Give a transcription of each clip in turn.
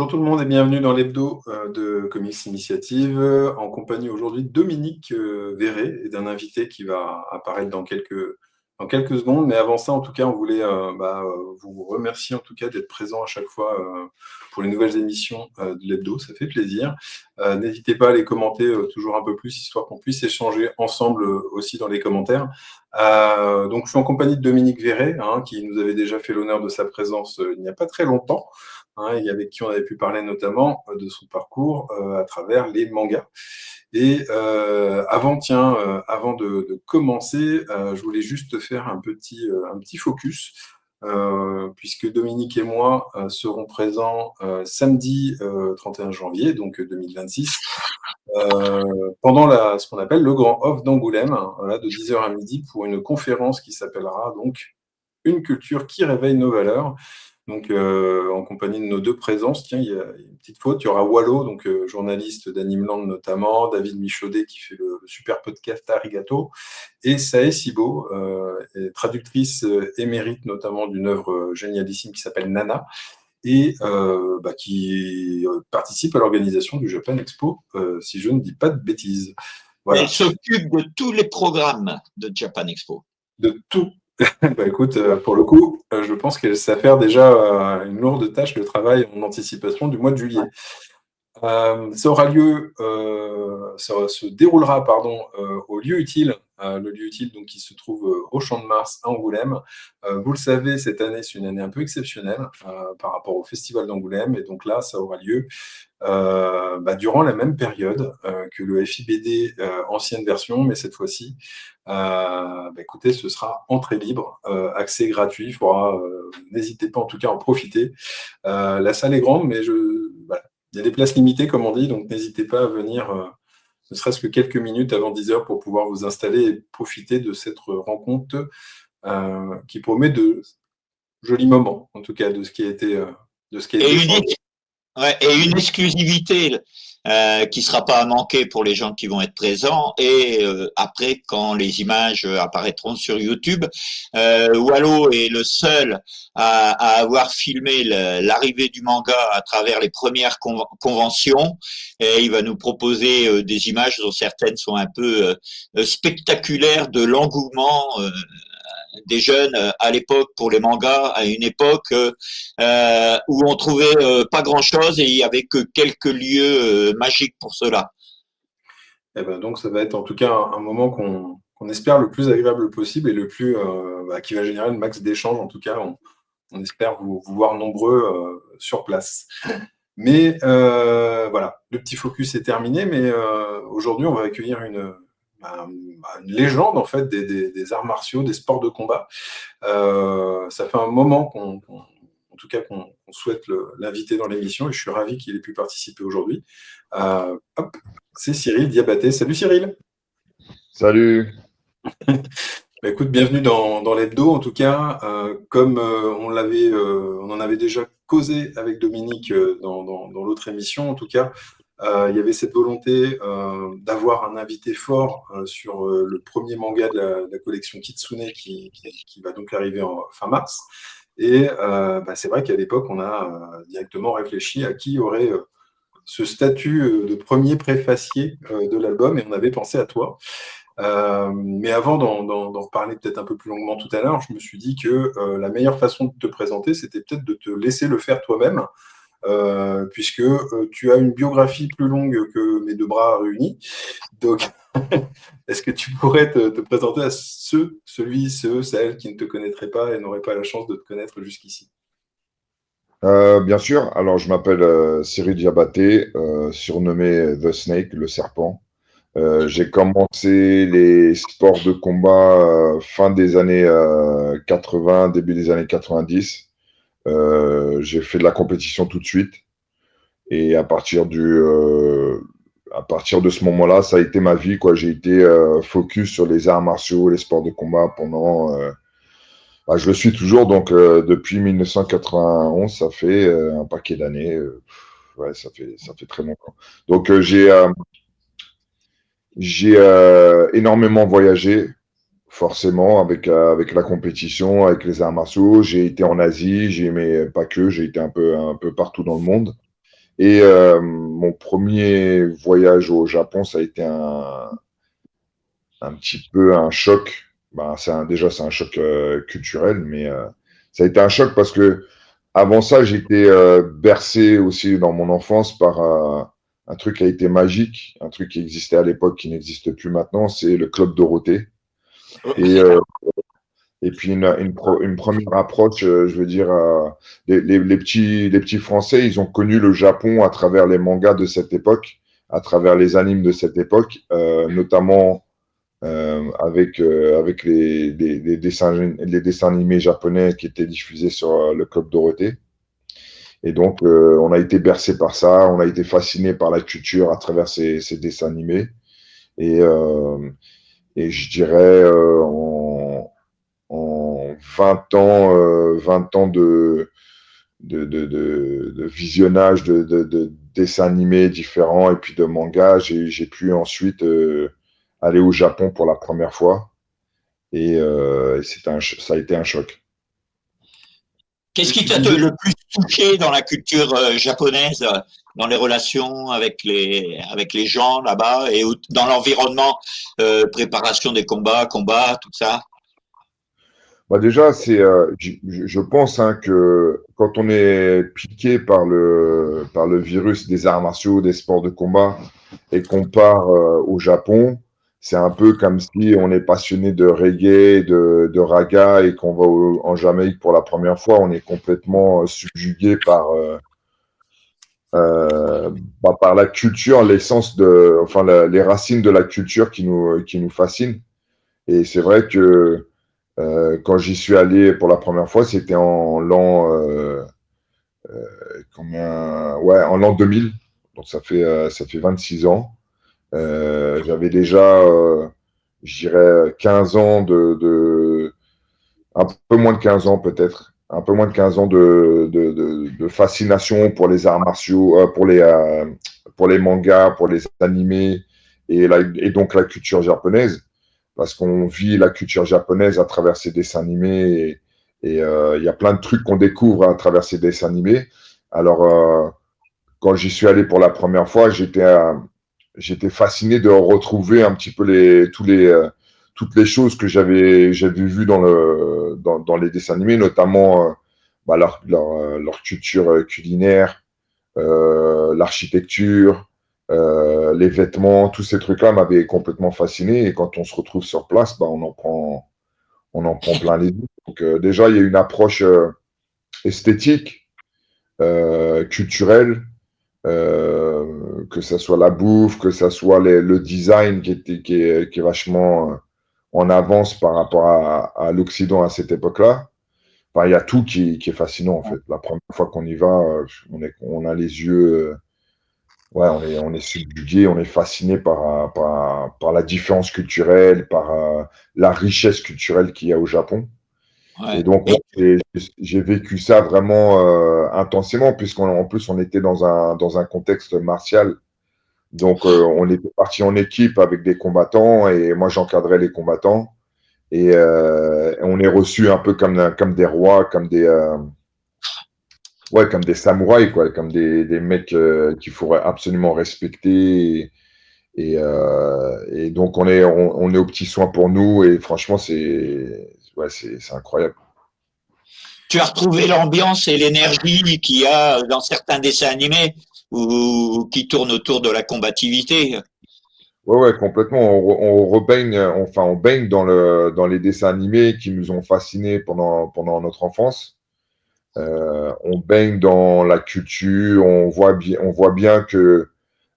Bonjour tout le monde et bienvenue dans l'hebdo de Comics Initiative en compagnie aujourd'hui de Dominique Verret et d'un invité qui va apparaître dans quelques secondes. Mais avant ça, en tout cas, on voulait vous remercier en tout cas d'être présent à chaque fois pour les nouvelles émissions de l'hebdo. Ça fait plaisir. N'hésitez pas à les commenter toujours un peu plus, histoire qu'on puisse échanger ensemble aussi dans les commentaires. Donc, je suis en compagnie de Dominique Verret, qui nous avait déjà fait l'honneur de sa présence il n'y a pas très longtemps. Et avec qui on avait pu parler notamment de son parcours à travers les mangas. Et avant de commencer, je voulais juste faire un petit focus, puisque Dominique et moi serons présents samedi 31 janvier, donc 2026, pendant ce qu'on appelle le Grand Off d'Angoulême, voilà, de 10h à midi, pour une conférence qui s'appellera donc « Une culture qui réveille nos valeurs ». Donc, en compagnie de nos deux présences, tiens, il y a une petite faute, il y aura Wallo, donc journaliste d'Animeland notamment, David Michaudet qui fait le super podcast Arigato, et Sae Sibo, traductrice émérite notamment d'une œuvre génialissime qui s'appelle Nana, et qui participe à l'organisation du Japan Expo, si je ne dis pas de bêtises. Voilà. Elle s'occupe de tous les programmes de Japan Expo. De tout. Écoute, pour le coup, je pense qu'elle sait faire déjà une lourde tâche de travail en anticipation du mois de juillet. Ça se déroulera au lieu utile, le lieu utile donc, qui se trouve au Champ de Mars à Angoulême. Vous le savez, cette année, c'est une année un peu exceptionnelle par rapport au Festival d'Angoulême. Et donc là, ça aura lieu durant la même période que le FIBD ancienne version, mais cette fois-ci, écoutez, ce sera entrée libre, accès gratuit. N'hésitez pas en tout cas à en profiter. La salle est grande, mais il y a des places limitées, comme on dit, donc n'hésitez pas à venir, ne serait-ce que quelques minutes avant 10h pour pouvoir vous installer et profiter de cette rencontre qui promet de jolis moments, en tout cas, de ce qui a été et une exclusivité qui ne sera pas à manquer pour les gens qui vont être présents. Et après, quand les images apparaîtront sur YouTube, Wallo est le seul à avoir filmé l'arrivée du manga à travers les premières conventions. Et il va nous proposer des images dont certaines sont un peu spectaculaires de l'engouement des jeunes à l'époque pour les mangas, à une époque où on trouvait pas grand-chose et il y avait que quelques lieux magiques pour cela. Et donc ça va être en tout cas un moment qu'on espère le plus agréable possible et le plus qui va générer le max d'échanges. En tout cas, on espère vous voir nombreux sur place. Mais voilà, le petit focus est terminé. Mais aujourd'hui, on va accueillir une légende en fait des arts martiaux, des sports de combat. Ça fait un moment qu'on souhaite l'inviter dans l'émission et je suis ravi qu'il ait pu participer aujourd'hui. C'est Cyril Diabaté. Salut Cyril. Salut. Écoute, bienvenue dans l'hebdo. En tout cas, comme on en avait déjà causé avec Dominique dans l'autre émission, en tout cas, il y avait cette volonté d'avoir un invité fort sur le premier manga de la collection Kitsune qui va donc arriver fin mars. Et c'est vrai qu'à l'époque, on a directement réfléchi à qui aurait ce statut de premier préfacier de l'album, et on avait pensé à toi. Mais avant d'en reparler peut-être un peu plus longuement tout à l'heure, je me suis dit que la meilleure façon de te présenter, c'était peut-être de te laisser le faire toi-même, puisque tu as une biographie plus longue que mes deux bras réunis. Donc, est-ce que tu pourrais te présenter à celles qui ne te connaîtraient pas et n'auraient pas la chance de te connaître jusqu'ici? Bien sûr. Alors, je m'appelle Cyril Diabaté, surnommé The Snake, le serpent. J'ai commencé les sports de combat fin des années 80, début des années 90. J'ai fait de la compétition tout de suite. Et à partir de ce moment-là, ça a été ma vie, quoi. J'ai été focus sur les arts martiaux, les sports de combat pendant... je le suis toujours, donc depuis 1991, ça fait un paquet d'années. Ouais, ça fait très longtemps. Donc j'ai énormément voyagé, forcément, avec la compétition, avec les arts martiaux. J'ai été en Asie, mais pas que, j'ai été un peu partout dans le monde. Et mon premier voyage au Japon, ça a été un petit peu un choc. Ben, déjà, c'est un choc culturel, mais ça a été un choc parce que avant ça, j'étais bercé aussi dans mon enfance par un truc qui a été magique, un truc qui existait à l'époque, qui n'existe plus maintenant, c'est le Club Dorothée. Et, euh, et puis une première approche, je veux dire, les petits Français, ils ont connu le Japon à travers les mangas de cette époque, à travers les animes de cette époque, notamment avec les dessins animés japonais qui étaient diffusés sur le Club Dorothée. Et donc, on a été bercé par ça, on a été fasciné par la culture à travers ces dessins animés. Et, euh, et je dirais, en 20 ans de visionnage de dessins animés différents et puis de mangas, j'ai pu ensuite aller au Japon pour la première fois. Et ça a été un choc. Qu'est-ce Et qui tu t'a disais, le plus touché dans la culture japonaise, dans les relations avec les gens là-bas et dans l'environnement, préparation des combats, tout ça? Bah déjà, je pense hein, que quand on est piqué par le virus des arts martiaux, des sports de combat, et qu'on part au Japon, c'est un peu comme si on est passionné de reggae, de raga, et qu'on va en Jamaïque pour la première fois, on est complètement subjugué euh, par la culture, l'essence enfin les racines de la culture qui nous fascinent. Et c'est vrai que quand j'y suis allé pour la première fois, c'était en en l'an 2000. Donc ça fait 26 ans. J'avais déjà, je dirais, 15 ans un peu moins de 15 ans peut-être, un peu moins de 15 ans de fascination pour les arts martiaux, pour les mangas, pour les animés et donc la culture japonaise parce qu'on vit la culture japonaise à travers ces dessins animés et il y a plein de trucs qu'on découvre à travers ces dessins animés. Alors, quand j'y suis allé pour la première fois, j'étais fasciné de retrouver un petit peu toutes les choses que j'avais vues dans les dessins animés, notamment leur culture culinaire, l'architecture, les vêtements, tous ces trucs-là m'avaient complètement fasciné. Et quand on se retrouve sur place, bah, on en prend plein les yeux. Donc, déjà, il y a une approche esthétique, culturelle, que ça soit la bouffe, que ça soit le design qui est vachement en avance par rapport à l'Occident à cette époque-là. Enfin, il y a tout qui est fascinant en fait. La première fois qu'on y va, on a les yeux, ouais, on est subjugué, on est fasciné par la différence culturelle, par la richesse culturelle qu'il y a au Japon. Et Ouais. donc, moi, j'ai vécu ça vraiment intensément, puisqu'en plus, on était dans un contexte martial. Donc, on était parti en équipe avec des combattants, et moi, j'encadrais les combattants. Et on est reçus un peu comme des rois, comme des samouraïs, quoi, comme des mecs qu'il faudrait absolument respecter. Et donc, on est aux petits soins pour nous, et franchement, c'est incroyable. Tu as retrouvé l'ambiance et l'énergie qu'il y a dans certains dessins animés ou qui tournent autour de la combativité. Ouais, complètement. On rebaigne, enfin, on baigne dans les dessins animés qui nous ont fascinés pendant notre enfance. On baigne dans la culture. On voit bien que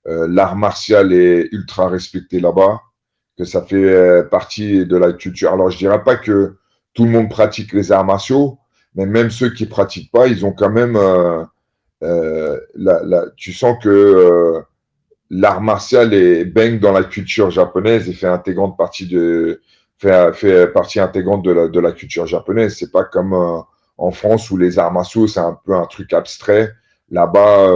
l'art martial est ultra respecté là-bas, que ça fait partie de la culture. Alors, je dirais pas que tout le monde pratique les arts martiaux, mais même ceux qui pratiquent pas, ils ont quand même, tu sens que l'art martial baigne dans la culture japonaise et fait partie intégrante de la culture japonaise. C'est pas comme en France où les arts martiaux, c'est un peu un truc abstrait. Là-bas,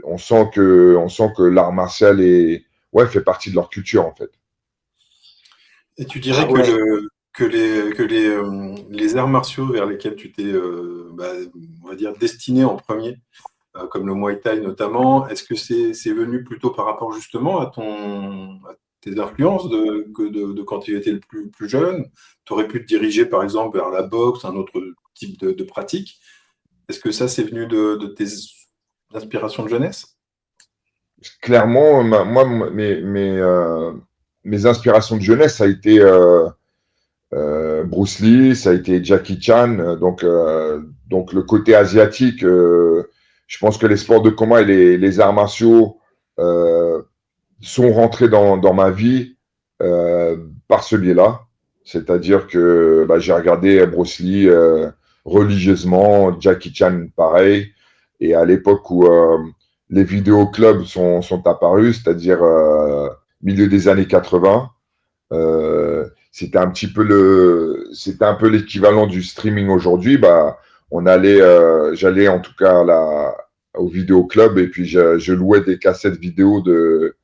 on sent que l'art martial fait partie de leur culture, en fait. et tu Ah dirais ouais. les arts martiaux vers lesquels tu t'es, on va dire, destiné en premier, comme le Muay Thai notamment. Est-ce que c'est venu plutôt par rapport justement à tes influences de quand tu étais le plus jeune? Tu aurais pu te diriger par exemple vers la boxe, un autre type de pratique. Est-ce que ça, c'est venu de tes inspirations de jeunesse? Clairement, moi, mes inspirations de jeunesse, ça a été Bruce Lee, ça a été Jackie Chan. Donc le côté asiatique, je pense que les sports de combat et les arts martiaux sont rentrés dans ma vie par ce biais-là. C'est-à-dire que j'ai regardé Bruce Lee religieusement, Jackie Chan pareil. Et à l'époque où les vidéoclubs sont apparus, c'est-à-dire milieu des années 80, c'était un peu l'équivalent du streaming aujourd'hui. J'allais en tout cas au vidéoclub et puis je louais des cassettes vidéo de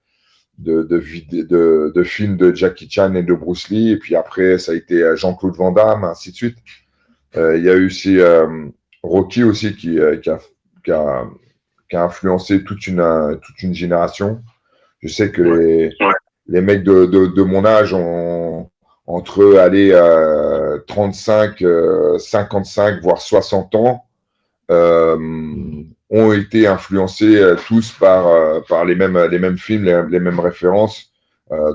films de Jackie Chan et de Bruce Lee. Et puis après, ça a été Jean-Claude Van Damme, ainsi de suite. Il y a eu aussi Rocky aussi qui a influencé toute une génération. Je sais que les mecs de mon âge ont entre 35, 55, voire 60 ans, ont été influencés tous par les mêmes films, les mêmes références.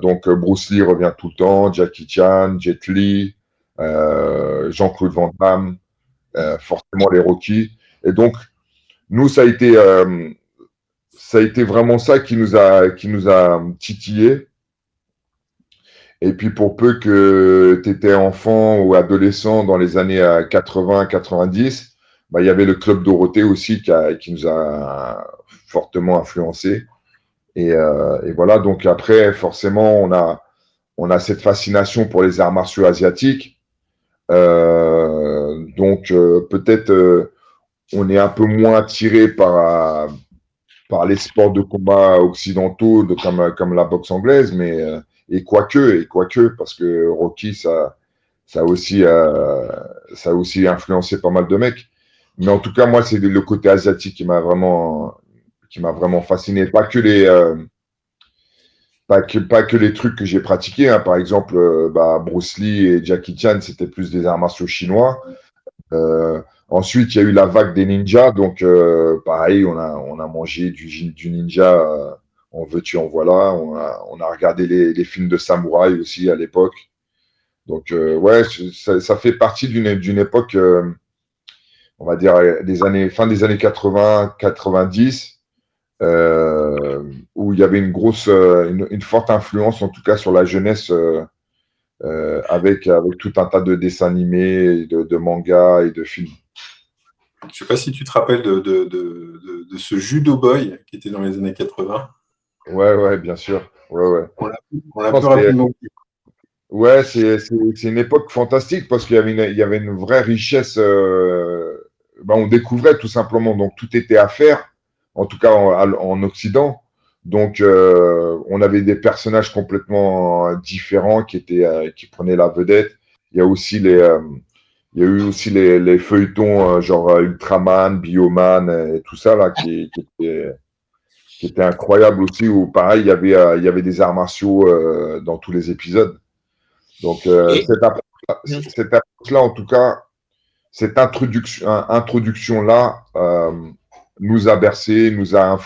Donc Bruce Lee revient tout le temps, Jackie Chan, Jet Li, Jean-Claude Van Damme, forcément les Rocky. Et donc nous, ça a été vraiment ça qui nous a titillé. Et puis pour peu que tu étais enfant ou adolescent dans les années 80-90, il y avait le Club Dorothée aussi qui nous a fortement influencé. Et voilà, donc après, forcément, on a cette fascination pour les arts martiaux asiatiques. Donc peut-être on est un peu moins attiré par les sports de combat occidentaux comme la boxe anglaise, mais et quoique, parce que Rocky, ça a aussi influencé pas mal de mecs. Mais en tout cas, moi, c'est le côté asiatique qui m'a vraiment fasciné. Pas que les trucs que j'ai pratiqués, hein. Par exemple, Bruce Lee et Jackie Chan, c'était plus des arts martiaux chinois. Ensuite, il y a eu la vague des ninjas. Donc, pareil, on a mangé du ninja. En veux-tu, en voilà. On a regardé les films de samouraï aussi à l'époque. Donc, ouais, ça fait partie d'une époque, on va dire, fin des années 80, 90, où il y avait une forte influence, en tout cas, sur la jeunesse, avec tout un tas de dessins animés, de mangas et de films. Je ne sais pas si tu te rappelles de ce Judo Boy qui était dans les années 80. Ouais, bien sûr. Ouais. On l'a plus rapidement oublié. Ouais, c'est une époque fantastique parce qu'il y avait une vraie richesse. On découvrait tout simplement. Donc, tout était à faire, en tout cas en Occident. Donc, on avait des personnages complètement différents qui prenaient la vedette. Il y a eu aussi les feuilletons genre Ultraman, Bioman et tout ça là qui était incroyable aussi. Où pareil, il y avait des arts martiaux dans tous les épisodes. Donc cette approche-là, en tout cas, cette introduction-là nous a bercé, nous a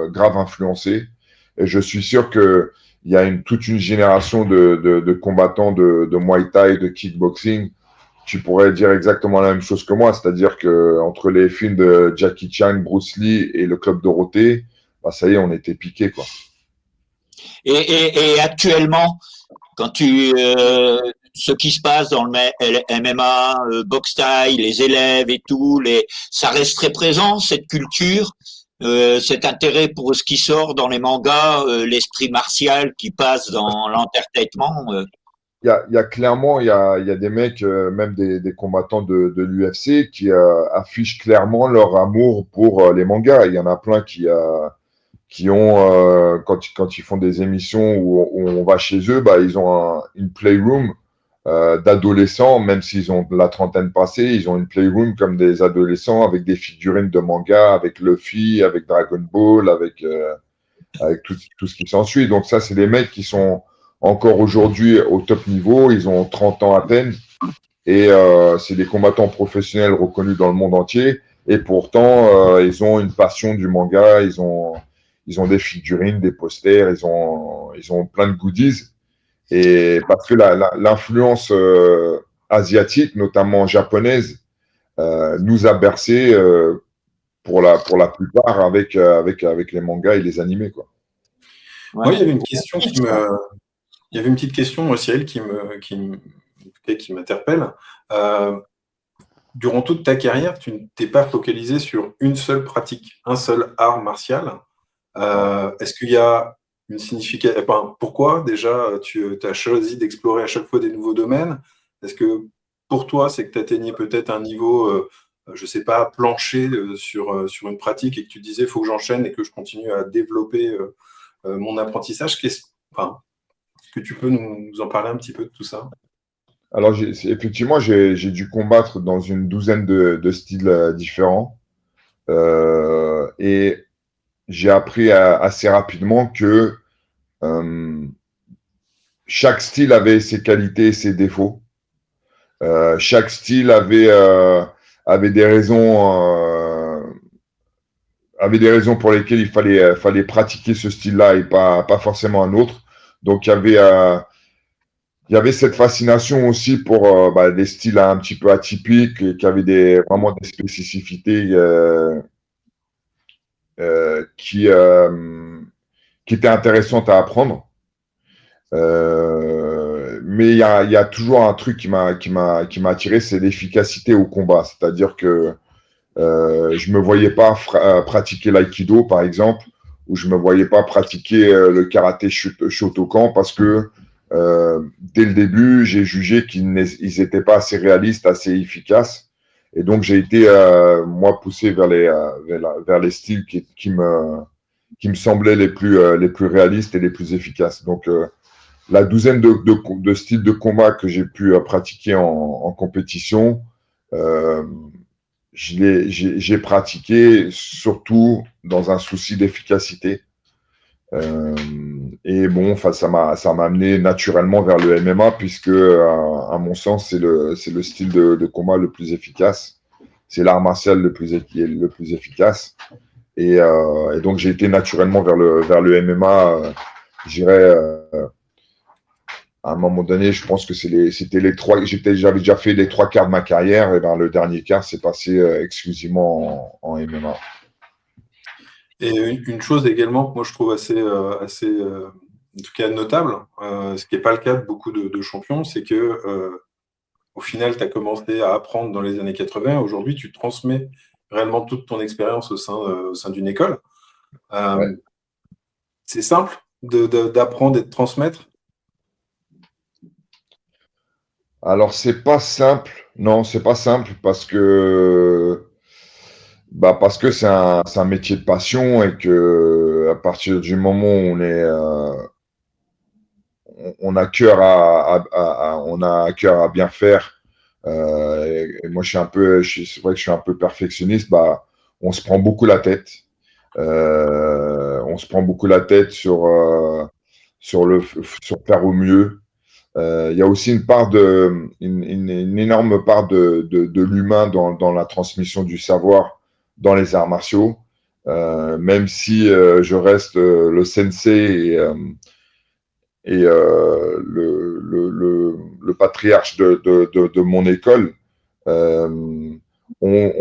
grave influencé. Et je suis sûr qu'il y a toute une génération de combattants de Muay Thai, de kickboxing. Tu pourrais dire exactement la même chose que moi, c'est-à-dire que entre les films de Jackie Chan, Bruce Lee et le Club Dorothée, ça y est, on était piqués, quoi. Et actuellement, quand ce qui se passe dans le MMA, boxe thaï, les élèves et tout, ça reste très présent, cette culture, cet intérêt pour ce qui sort dans les mangas, l'esprit martial qui passe dans l'entertainment. Il y a clairement, il y a des mecs, même des combattants de l'UFC qui affichent clairement leur amour pour les mangas. Il y en a plein qui ont, quand ils font des émissions où on va chez eux, ils ont une playroom d'adolescents, même s'ils ont la trentaine passée, ils ont une playroom comme des adolescents avec des figurines de manga, avec Luffy, avec Dragon Ball, avec tout ce qui s'ensuit. Donc ça, c'est des mecs qui sont encore aujourd'hui au top niveau, ils ont 30 ans à peine, et c'est des combattants professionnels reconnus dans le monde entier, et pourtant, ils ont une passion du manga, ils ont des figurines, des posters, ils ont plein de goodies. Et parce que l'influence asiatique, notamment japonaise, nous a bercé pour la plupart avec les mangas et les animés, quoi. Ouais. Moi, il y avait une question il y avait une petite question, moi, Cyril, qui m'interpelle. Durant toute ta carrière, tu ne t'es pas focalisé sur une seule pratique, un seul art martial. Est-ce qu'il y a une signification, enfin, pourquoi déjà tu as choisi d'explorer à chaque fois des nouveaux domaines? Est-ce que pour toi, c'est que tu atteignais peut-être un niveau, je ne sais pas, plancher sur une pratique et que tu disais, il faut que j'enchaîne et que je continue à développer mon apprentissage? Enfin, est-ce que tu peux nous en parler un petit peu de tout ça? Alors, effectivement, j'ai dû combattre dans une douzaine de styles différents. Et j'ai appris assez rapidement que chaque style avait ses qualités et ses défauts. Chaque style avait des raisons pour lesquelles il fallait pratiquer ce style-là et pas forcément un autre. Donc, il y avait cette fascination aussi pour des styles un petit peu atypiques et qui avaient vraiment des spécificités qui étaient intéressantes à apprendre. Mais il y a toujours un truc qui m'a attiré, c'est l'efficacité au combat. C'est-à-dire que je me voyais pas pratiquer l'aïkido, par exemple, ou je me voyais pas pratiquer le karaté Shotokan parce que dès le début, j'ai jugé qu'ils n'étaient pas assez réalistes, assez efficaces. Et donc, j'ai été, moi, poussé vers les styles qui me semblaient les plus réalistes et les plus efficaces. Donc, la douzaine de styles de combat que j'ai pu pratiquer en compétition, j'ai pratiqué surtout dans un souci d'efficacité. Et bon, ça m'a amené naturellement vers le MMA puisque, à mon sens, c'est le style de combat le plus efficace. C'est l'art martial le plus efficace. Et donc, j'ai été naturellement vers le MMA. Je dirais, à un moment donné, je pense que c'était les trois. J'avais déjà fait les trois quarts de ma carrière, et ben le dernier quart s'est passé exclusivement en MMA. Et une chose également que moi je trouve assez en tout cas notable, ce qui n'est pas le cas de beaucoup de champions, c'est que au final, tu as commencé à apprendre dans les années 80. Aujourd'hui, tu transmets réellement toute ton expérience au sein d'une école. Ouais. C'est simple d'apprendre et de transmettre? Alors, c'est pas simple. Non, c'est pas simple parce que c'est un métier de passion et que à partir du moment où on a cœur on a cœur à bien faire. Et moi, c'est vrai que je suis un peu perfectionniste. On se prend beaucoup la tête. On se prend beaucoup la tête sur faire au mieux. Il y a aussi une énorme part de l'humain dans la transmission du savoir dans les arts martiaux. Même si je reste le sensei et le patriarche de mon école, on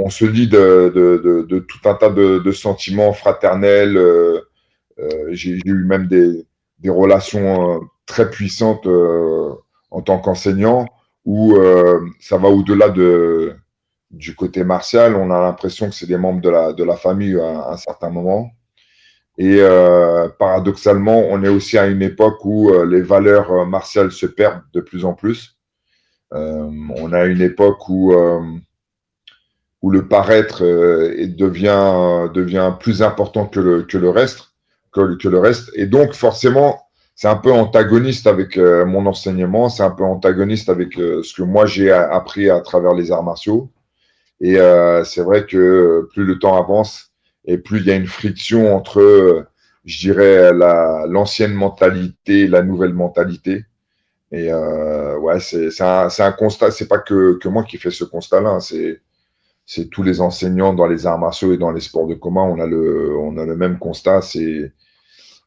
se lie de tout un tas de sentiments fraternels. J'ai eu même des relations très puissantes en tant qu'enseignant où ça va au-delà du côté martial. On a l'impression que c'est des membres de la famille à un certain moment. Et paradoxalement, on est aussi à une époque où les valeurs martiales se perdent de plus en plus. On a une époque où le paraître devient plus important que le reste. Et donc, forcément, c'est un peu antagoniste avec mon enseignement, c'est un peu antagoniste avec ce que moi j'ai appris à travers les arts martiaux. Et c'est vrai que plus le temps avance et plus il y a une friction entre, je dirais, l'ancienne mentalité et la nouvelle mentalité. Et ouais, c'est un constat, c'est pas que moi qui fais ce constat-là, hein, c'est tous les enseignants dans les arts martiaux et dans les sports de combat, on a le même constat,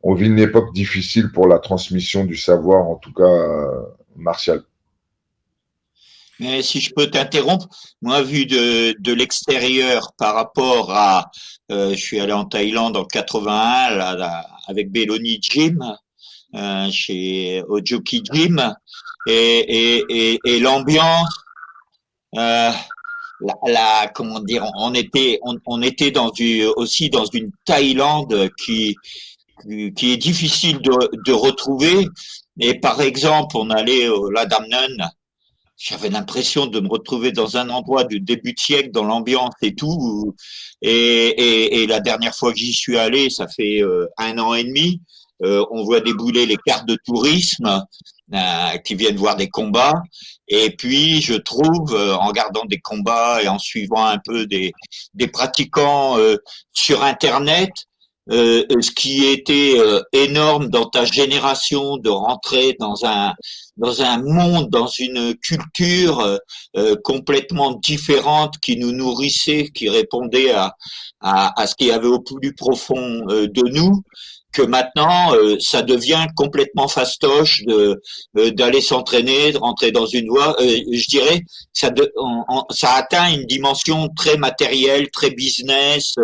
on vit une époque difficile pour la transmission du savoir, en tout cas martial. Mais si je peux t'interrompre, moi, vu de l'extérieur par rapport à, je suis allé en Thaïlande en 81 avec Belloni Gym, chez Ojoki Gym, et l'ambiance, euh, comment dire, on était aussi dans une Thaïlande qui est difficile de retrouver. Et par exemple, on allait au La Dam Nun. J'avais l'impression de me retrouver dans un endroit du début de siècle, dans l'ambiance et tout. Et la dernière fois que j'y suis allé, ça fait 1 an et demi, on voit débouler les cartes de tourisme qui viennent voir des combats. Et puis, je trouve, en regardant des combats et en suivant un peu des pratiquants sur Internet, ce qui était énorme dans ta génération de rentrer dans un monde, dans une culture complètement différente qui nous nourrissait, qui répondait à ce qu'il y avait au plus profond de nous, que maintenant ça devient complètement fastoche d'aller s'entraîner, de rentrer dans une voie. Je dirais ça atteint une dimension très matérielle, très business.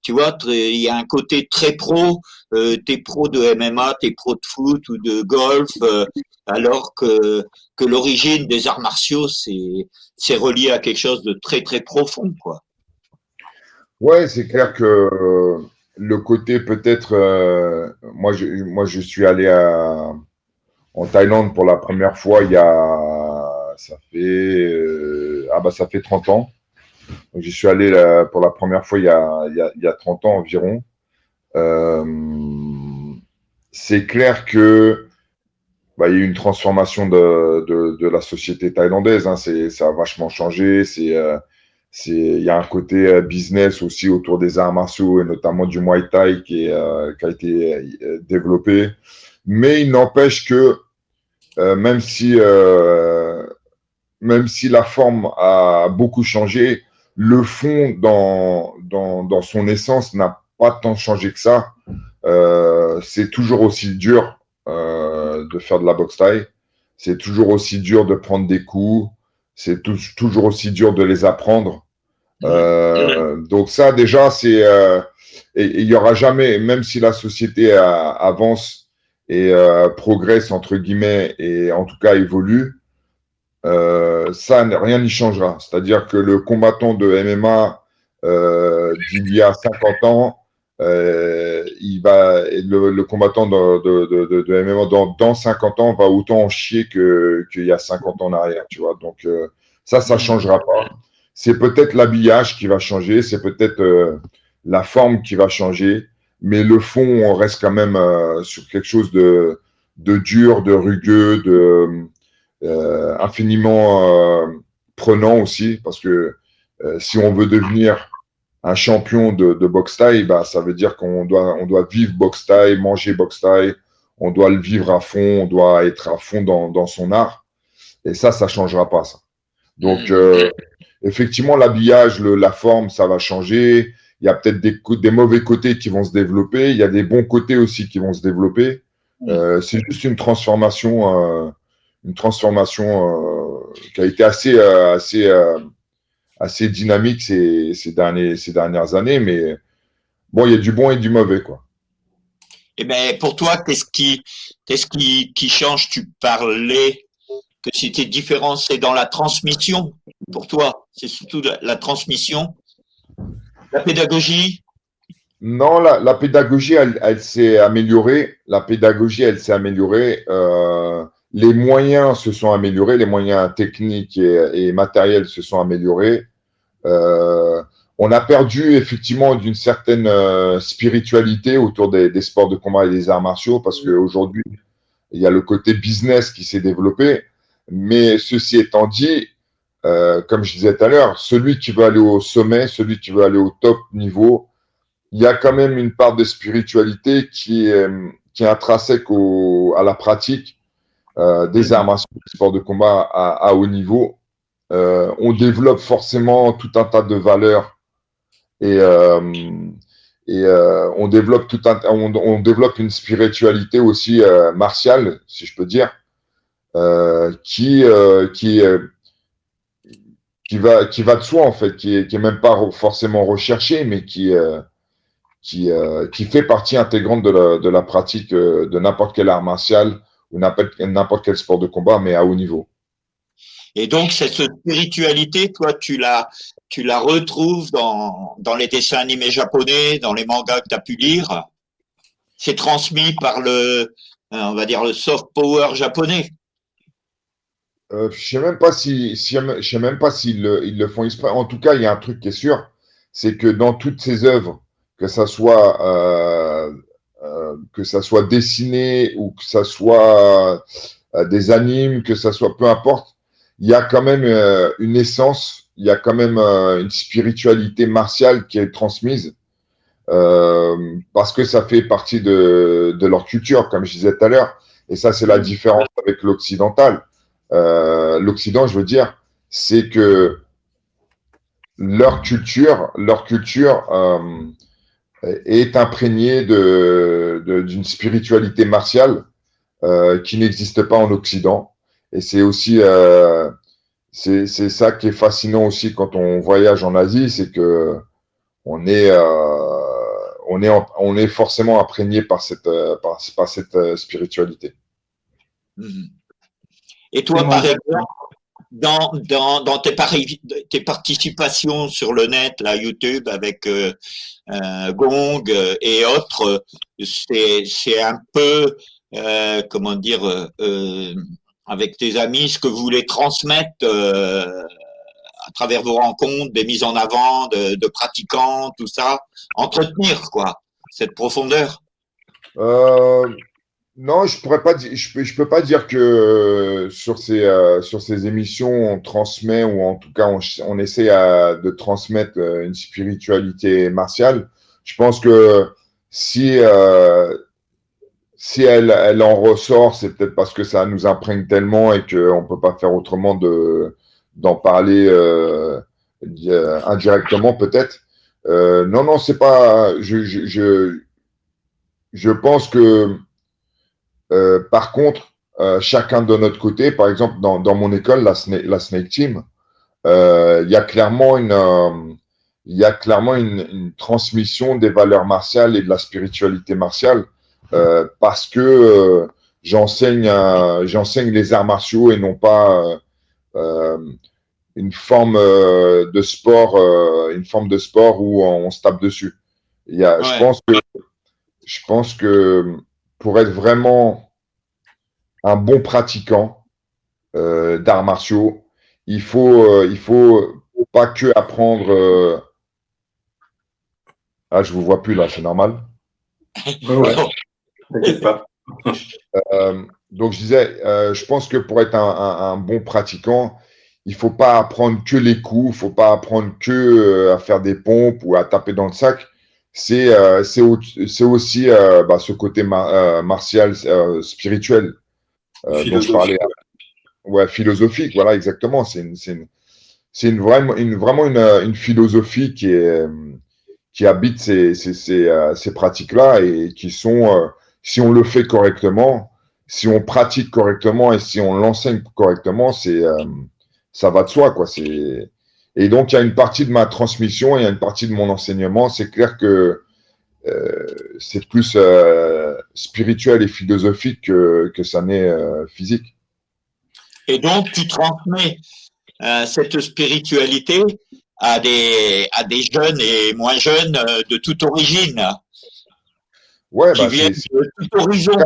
Tu vois, il y a un côté très pro. T'es pro de MMA, t'es pro de foot ou de golf, alors que l'origine des arts martiaux, c'est relié à quelque chose de très très profond, quoi. Ouais, c'est clair que le côté peut-être, moi je suis allé en Thaïlande pour la première fois ça fait 30 ans. Donc, j'y suis allé pour la première fois il y a 30 ans environ. Euh, c'est clair que il y a eu une transformation de la société thaïlandaise. Hein. Ça a vachement changé. Il y a un côté business aussi autour des arts martiaux et notamment du Muay Thai qui a été développé. Mais il n'empêche que euh, même si euh, même si la forme a beaucoup changé, le fond dans son essence n'a pas tant changé que ça. C'est toujours aussi dur de faire de la boxe thaï. C'est toujours aussi dur de prendre des coups. C'est toujours aussi dur de les apprendre. Donc ça, déjà, et il y aura jamais, même si la société avance et progresse, entre guillemets, et en tout cas évolue, ça, rien n'y changera. C'est-à-dire que le combattant de MMA d'il y a 50 ans, le combattant de MMA dans 50 ans va autant en chier qu'il y a 50 ans en arrière, tu vois. Donc, ça changera pas. C'est peut-être l'habillage qui va changer, c'est peut-être la forme qui va changer, mais le fond, on reste quand même sur quelque chose de dur, de rugueux, infiniment prenant aussi, parce que si on veut devenir un champion de boxe thaï, ça veut dire qu'on doit vivre boxe thaï, manger boxe thaï, on doit le vivre à fond, on doit être à fond dans son art. Et ça changera pas, ça. Donc, effectivement, l'habillage, la forme, ça va changer. Il y a peut-être des mauvais côtés qui vont se développer. Il y a des bons côtés aussi qui vont se développer. C'est juste une transformation qui a été assez dynamique ces dernières années. Mais bon, il y a du bon et du mauvais, quoi. Eh ben, pour toi, qu'est-ce qui change? Tu parlais que c'était différent, c'est dans la transmission. Pour toi, c'est surtout la transmission, la pédagogie. Non, la pédagogie, elle s'est améliorée. La pédagogie, elle s'est améliorée. Les moyens se sont améliorés. Les moyens techniques et matériels se sont améliorés. Euh, on a perdu effectivement d'une certaine spiritualité autour des sports de combat et des arts martiaux parce qu'aujourd'hui, il y a le côté business qui s'est développé. Mais ceci étant dit, comme je disais tout à l'heure, celui qui veut aller au sommet, celui qui veut aller au top niveau, il y a quand même une part de spiritualité qui est intrinsèque à la pratique des arts martiaux, des sports de combat à haut niveau. On développe forcément tout un tas de valeurs et, on développe on développe une spiritualité aussi martiale, si je peux dire, qui va de soi en fait, qui est même pas forcément recherché, mais qui fait partie intégrante de la pratique de n'importe quel art martial ou n'importe quel sport de combat, mais à haut niveau. Et donc, cette spiritualité, toi, tu la retrouves dans les dessins animés japonais, dans les mangas que tu as pu lire. C'est transmis par on va dire, le soft power japonais. Je sais même pas je sais même pas s'ils le font exprès. En tout cas, il y a un truc qui est sûr, c'est que dans toutes ces œuvres, que ça soit dessiné ou que ça soit des animes, que ça soit peu importe, il y a quand même une essence, il y a quand même une spiritualité martiale qui est transmise parce que ça fait partie de leur culture, comme je disais tout à l'heure. Et ça, c'est la différence avec l'occidental. L'Occident, je veux dire, c'est que leur culture est imprégnée d'une spiritualité martiale qui n'existe pas en Occident. Et c'est aussi c'est ça qui est fascinant aussi quand on voyage en Asie, c'est que on est forcément imprégné par cette spiritualité. Et toi, par exemple, dans tes participations sur le net, là, YouTube, avec Gong et autres, c'est un peu, comment dire, avec tes amis, ce que vous voulez transmettre à travers vos rencontres, des mises en avant de pratiquants, tout ça, entretenir, quoi, cette profondeur. Non, je pourrais pas dire, je peux pas dire que sur ces émissions on transmet ou en tout cas on essaie de transmettre une spiritualité martiale. Je pense que si si elle en ressort, c'est peut-être parce que ça nous imprègne tellement et qu'on peut pas faire autrement d'en parler indirectement peut-être. Non, non, c'est pas. Je pense que par contre, chacun de notre côté, par exemple, dans mon école, la Snake Team, il y a clairement une transmission des valeurs martiales et de la spiritualité martiale parce que j'enseigne les arts martiaux et non pas une forme de sport, où on se tape dessus. Ouais. Je pense que pour être vraiment un bon pratiquant d'arts martiaux, il faut pas que apprendre. Ah, je vous vois plus là, c'est normal. Ouais, t'inquiète pas. Donc je disais, je pense que pour être un bon pratiquant, il faut pas apprendre que les coups, il faut pas apprendre que à faire des pompes ou à taper dans le sac. C'est aussi ce côté martial, spirituel dont je parlais. Ouais, philosophique, voilà, exactement. C'est vraiment une philosophie qui habite ces pratiques-là et qui sont, si on le fait correctement, si on pratique correctement et si on l'enseigne correctement, ça va de soi, quoi. Et donc, il y a une partie de ma transmission, il y a une partie de mon enseignement. C'est clair que c'est plus spirituel et philosophique que ça n'est physique. Et donc, tu transmets cette spiritualité à des jeunes et moins jeunes de toute origine, qui viennent de tout horizon.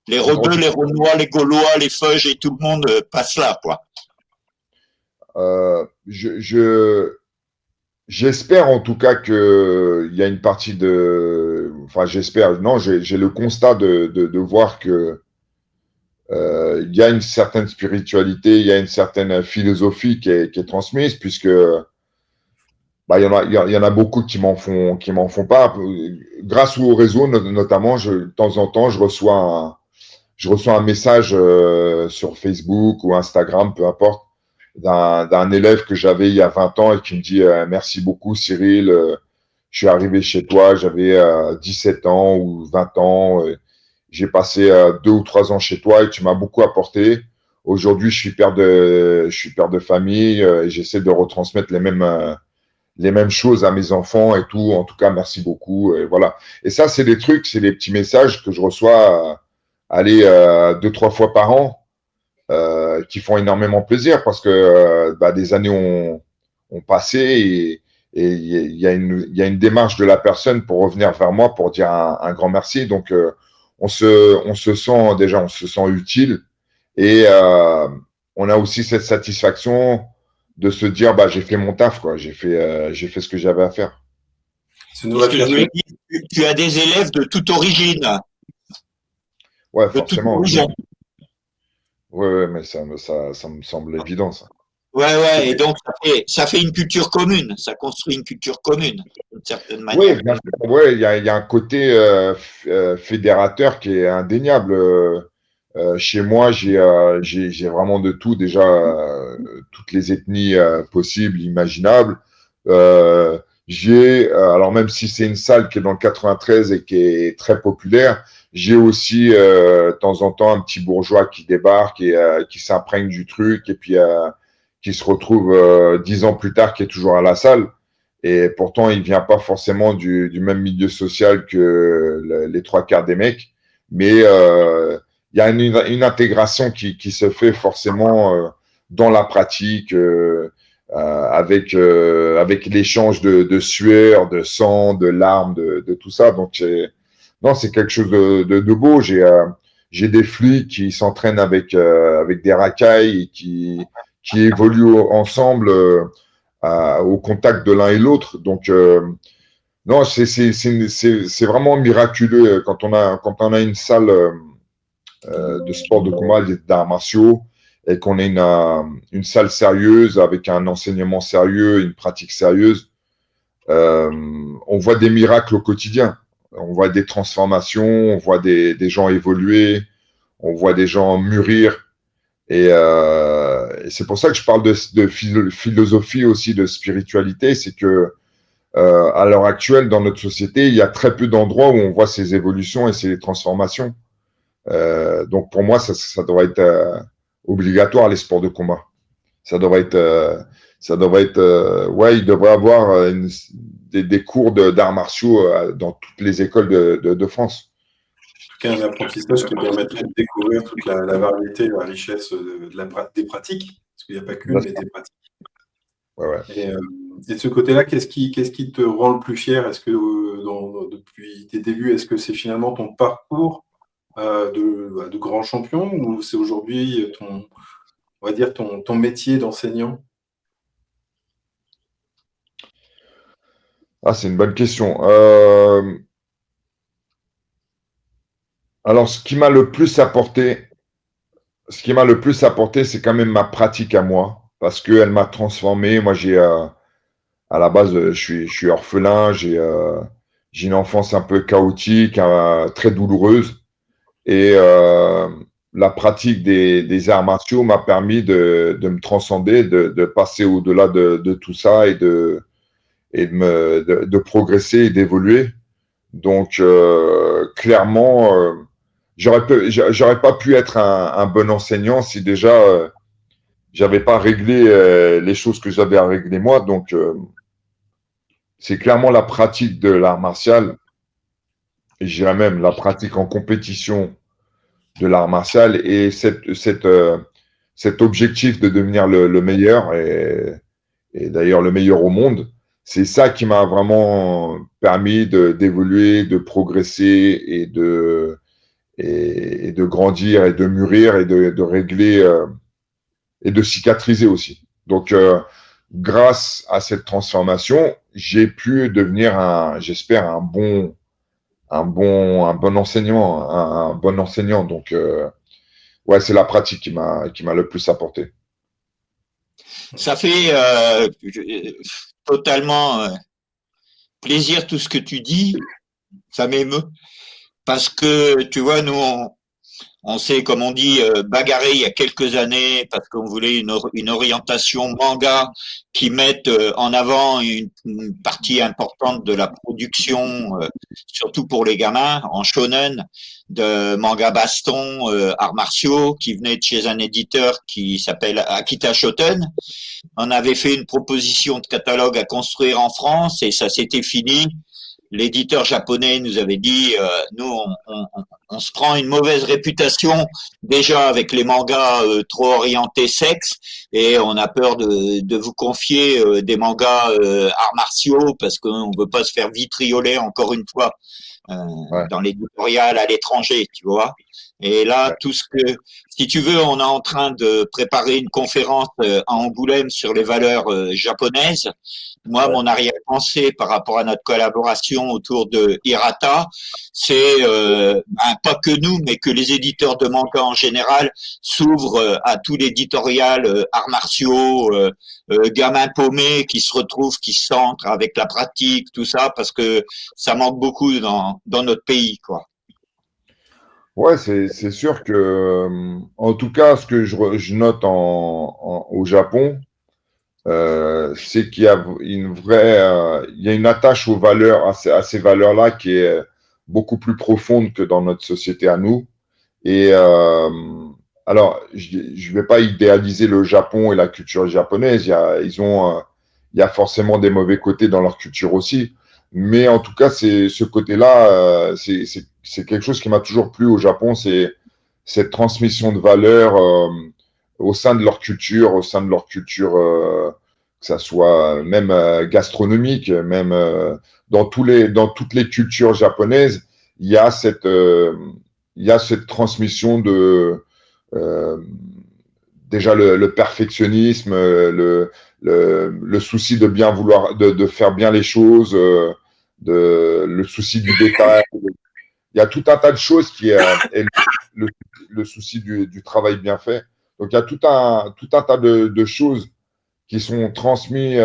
Les Rebeux, les Renois, les Gaulois, les Feuges et tout le monde passe là, quoi. j'espère en tout cas qu'il y a une partie de. Enfin, j'espère. Non, j'ai le constat de voir que il y a une certaine spiritualité, il y a une certaine philosophie qui est transmise, puisque bah, il y en a beaucoup qui m'en font pas. Grâce au réseau, notamment, de temps en temps, je reçois un message sur Facebook ou Instagram, peu importe, d'un élève que j'avais il y a 20 ans et qui me dit merci beaucoup Cyril, je suis arrivé chez toi, j'avais 17 ans ou 20 ans, j'ai passé 2 ou 3 ans chez toi et tu m'as beaucoup apporté. Aujourd'hui, je suis père de famille et j'essaie de retransmettre les mêmes choses à mes enfants et tout. En tout cas, merci beaucoup. Et voilà. Et ça, c'est des trucs, c'est des petits messages que je reçois, aller 2, 3 fois par an, qui font énormément plaisir parce que bah, des années ont passé et il y a une démarche de la personne pour revenir vers moi pour dire un grand merci. Donc, on se sent déjà, on se sent utile et on a aussi cette satisfaction de se dire bah j'ai fait mon taf quoi, j'ai fait ce que j'avais à faire. C'est une C'est ce vraie que je voulais fierté. dire. Tu as des élèves de toute origine, Ouais, de toute forcément. origine. Ouais, mais ça me semble évident ça. Ouais, ouais, et C'est donc ça fait une culture commune, ça construit une culture commune, d'une certaine Oui, manière. bien sûr. Ouais, il y a un côté fédérateur qui est indéniable. Chez moi, j'ai vraiment de tout, déjà toutes les ethnies possibles, imaginables. Alors même si c'est une salle qui est dans le 93 et qui est très populaire, j'ai aussi de temps en temps un petit bourgeois qui débarque et qui s'imprègne du truc et puis qui se retrouve 10 ans plus tard, qui est toujours à la salle. Et pourtant, il vient pas forcément du même milieu social que les 3 quarts des mecs. Mais il y a une intégration qui se fait forcément dans la pratique, avec l'échange de sueur, de sang, de larmes, de tout ça. Donc, non, c'est quelque chose de beau. J'ai des flics qui s'entraînent avec des racailles et qui évoluent ensemble. Au contact de l'un et l'autre. Donc, non, c'est vraiment miraculeux quand on a une salle de sport de combat, d'arts martiaux, et qu'on ait une salle sérieuse avec un enseignement sérieux, une pratique sérieuse. On voit des miracles au quotidien. On voit des transformations, on voit des gens évoluer, on voit des gens mûrir. Et c'est pour ça que je parle de philosophie aussi, de spiritualité. C'est que à l'heure actuelle, dans notre société, il y a très peu d'endroits où on voit ces évolutions et ces transformations. Donc pour moi, ça devrait être obligatoire, les sports de combat. Ça devrait être, ouais, il devrait y avoir des cours d'arts martiaux dans toutes les écoles de France. En tout cas un apprentissage qui permettrait de découvrir toute la variété, la richesse des pratiques, parce qu'il n'y a pas qu'une, mais des pratiques. Ouais, ouais. Et de ce côté-là, qu'est-ce qui te rend le plus fier? Est-ce que depuis tes débuts, est-ce que c'est finalement ton parcours de grand champion ou c'est aujourd'hui on va dire ton métier d'enseignant? Ah, c'est une bonne question. Alors, ce qui m'a le plus apporté, c'est quand même ma pratique à moi, parce qu'elle m'a transformé. Moi, à la base, je suis orphelin, j'ai une enfance un peu chaotique, très douloureuse, et la pratique des arts martiaux m'a permis de me transcender, de passer au-delà de tout ça de progresser et d'évoluer. Donc, clairement, j'aurais pas pu être un bon enseignant si déjà j'avais pas réglé les choses que j'avais à régler moi. Donc, c'est clairement la pratique de l'art martial, et je dirais même la pratique en compétition de l'art martial et cet objectif de devenir le meilleur et d'ailleurs le meilleur au monde. C'est ça qui m'a vraiment permis d'évoluer, de progresser et de grandir et de mûrir et de régler et de cicatriser aussi. Donc, grâce à cette transformation, j'ai pu devenir j'espère, un bon enseignant, un bon enseignant. Donc, ouais, c'est la pratique qui m'a le plus apporté. Ça fait totalement plaisir tout ce que tu dis. Ça m'émeut. Parce que, tu vois, nous, on s'est, comme on dit, bagarré il y a quelques années parce qu'on voulait une orientation manga qui mette en avant une partie importante de la production, surtout pour les gamins, en shonen, de manga baston, arts martiaux, qui venait de chez un éditeur qui s'appelle Akita Shoten. On avait fait une proposition de catalogue à construire en France et ça s'était fini. L'éditeur japonais nous avait dit, nous, on se prend une mauvaise réputation déjà avec les mangas trop orientés sexe et on a peur de vous confier des mangas arts martiaux parce qu'on ne veut pas se faire vitrioler encore une fois Ouais, dans l'éditorial à l'étranger, tu vois. Et là, ouais, tout ce que, si tu veux, on est en train de préparer une conférence à Angoulême sur les valeurs japonaises. Moi, ouais. mon arrière-pensée par rapport à notre collaboration autour de Hirata, c'est pas que nous, mais que les éditeurs de manga en général s'ouvrent à tout l'éditorial arts martiaux, gamins paumés qui se retrouvent, qui se centrent avec la pratique, tout ça, parce que ça manque beaucoup dans notre pays, quoi. Ouais, c'est sûr que, en tout cas, ce que je note au Japon, c'est qu'il y a il y a une attache aux valeurs, à ces valeurs-là qui est beaucoup plus profonde que dans notre société à nous. Et alors, je vais pas idéaliser le Japon et la culture japonaise. Il y a forcément des mauvais côtés dans leur culture aussi. Mais en tout cas, c'est ce côté-là, c'est quelque chose qui m'a toujours plu au Japon, c'est cette transmission de valeurs au sein de leur culture, que ça soit même gastronomique, même dans toutes les cultures japonaises, il y a il y a cette transmission de euh, déjà le perfectionnisme, le souci de bien vouloir, de faire bien les choses, le souci du détail. Il y a tout un tas de choses et le, le souci du travail bien fait. Donc il y a tout un tas de choses qui sont transmises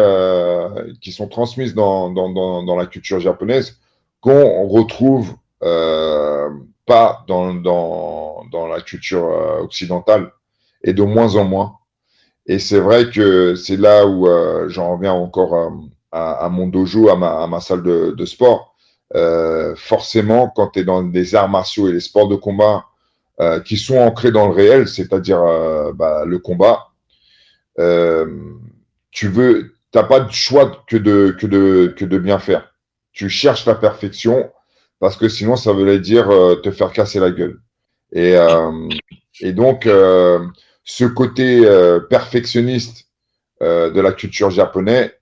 dans la culture japonaise qu'on retrouve pas dans la culture occidentale et de moins en moins. Et c'est vrai que c'est là où j'en reviens encore à mon dojo, à ma salle de sport. Forcément, quand tu es dans des arts martiaux et les sports de combat qui sont ancrés dans le réel, c'est-à-dire le combat, euh, t'as pas de choix que de bien faire. Tu cherches la perfection parce que sinon ça veut dire te faire casser la gueule. Et, euh, et donc, ce côté perfectionniste de la culture japonaise,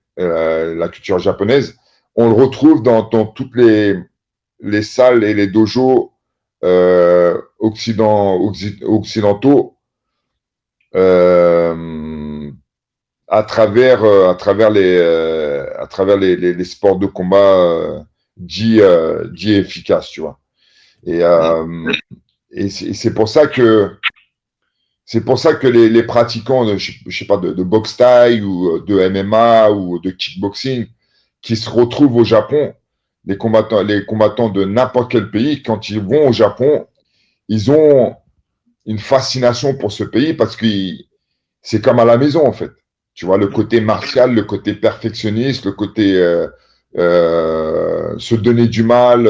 on le retrouve dans toutes les salles et les dojos occidentaux euh, à travers les sports de combat dits efficaces, tu vois. Et, c'est pour ça que les pratiquants de, je sais pas, de boxe thaï ou de MMA ou de kickboxing qui se retrouvent au Japon, les combattants de n'importe quel pays, quand ils vont au Japon, ils ont une fascination pour ce pays parce que c'est comme à la maison, en fait. Tu vois, le côté martial, le côté perfectionniste, le côté se donner du mal,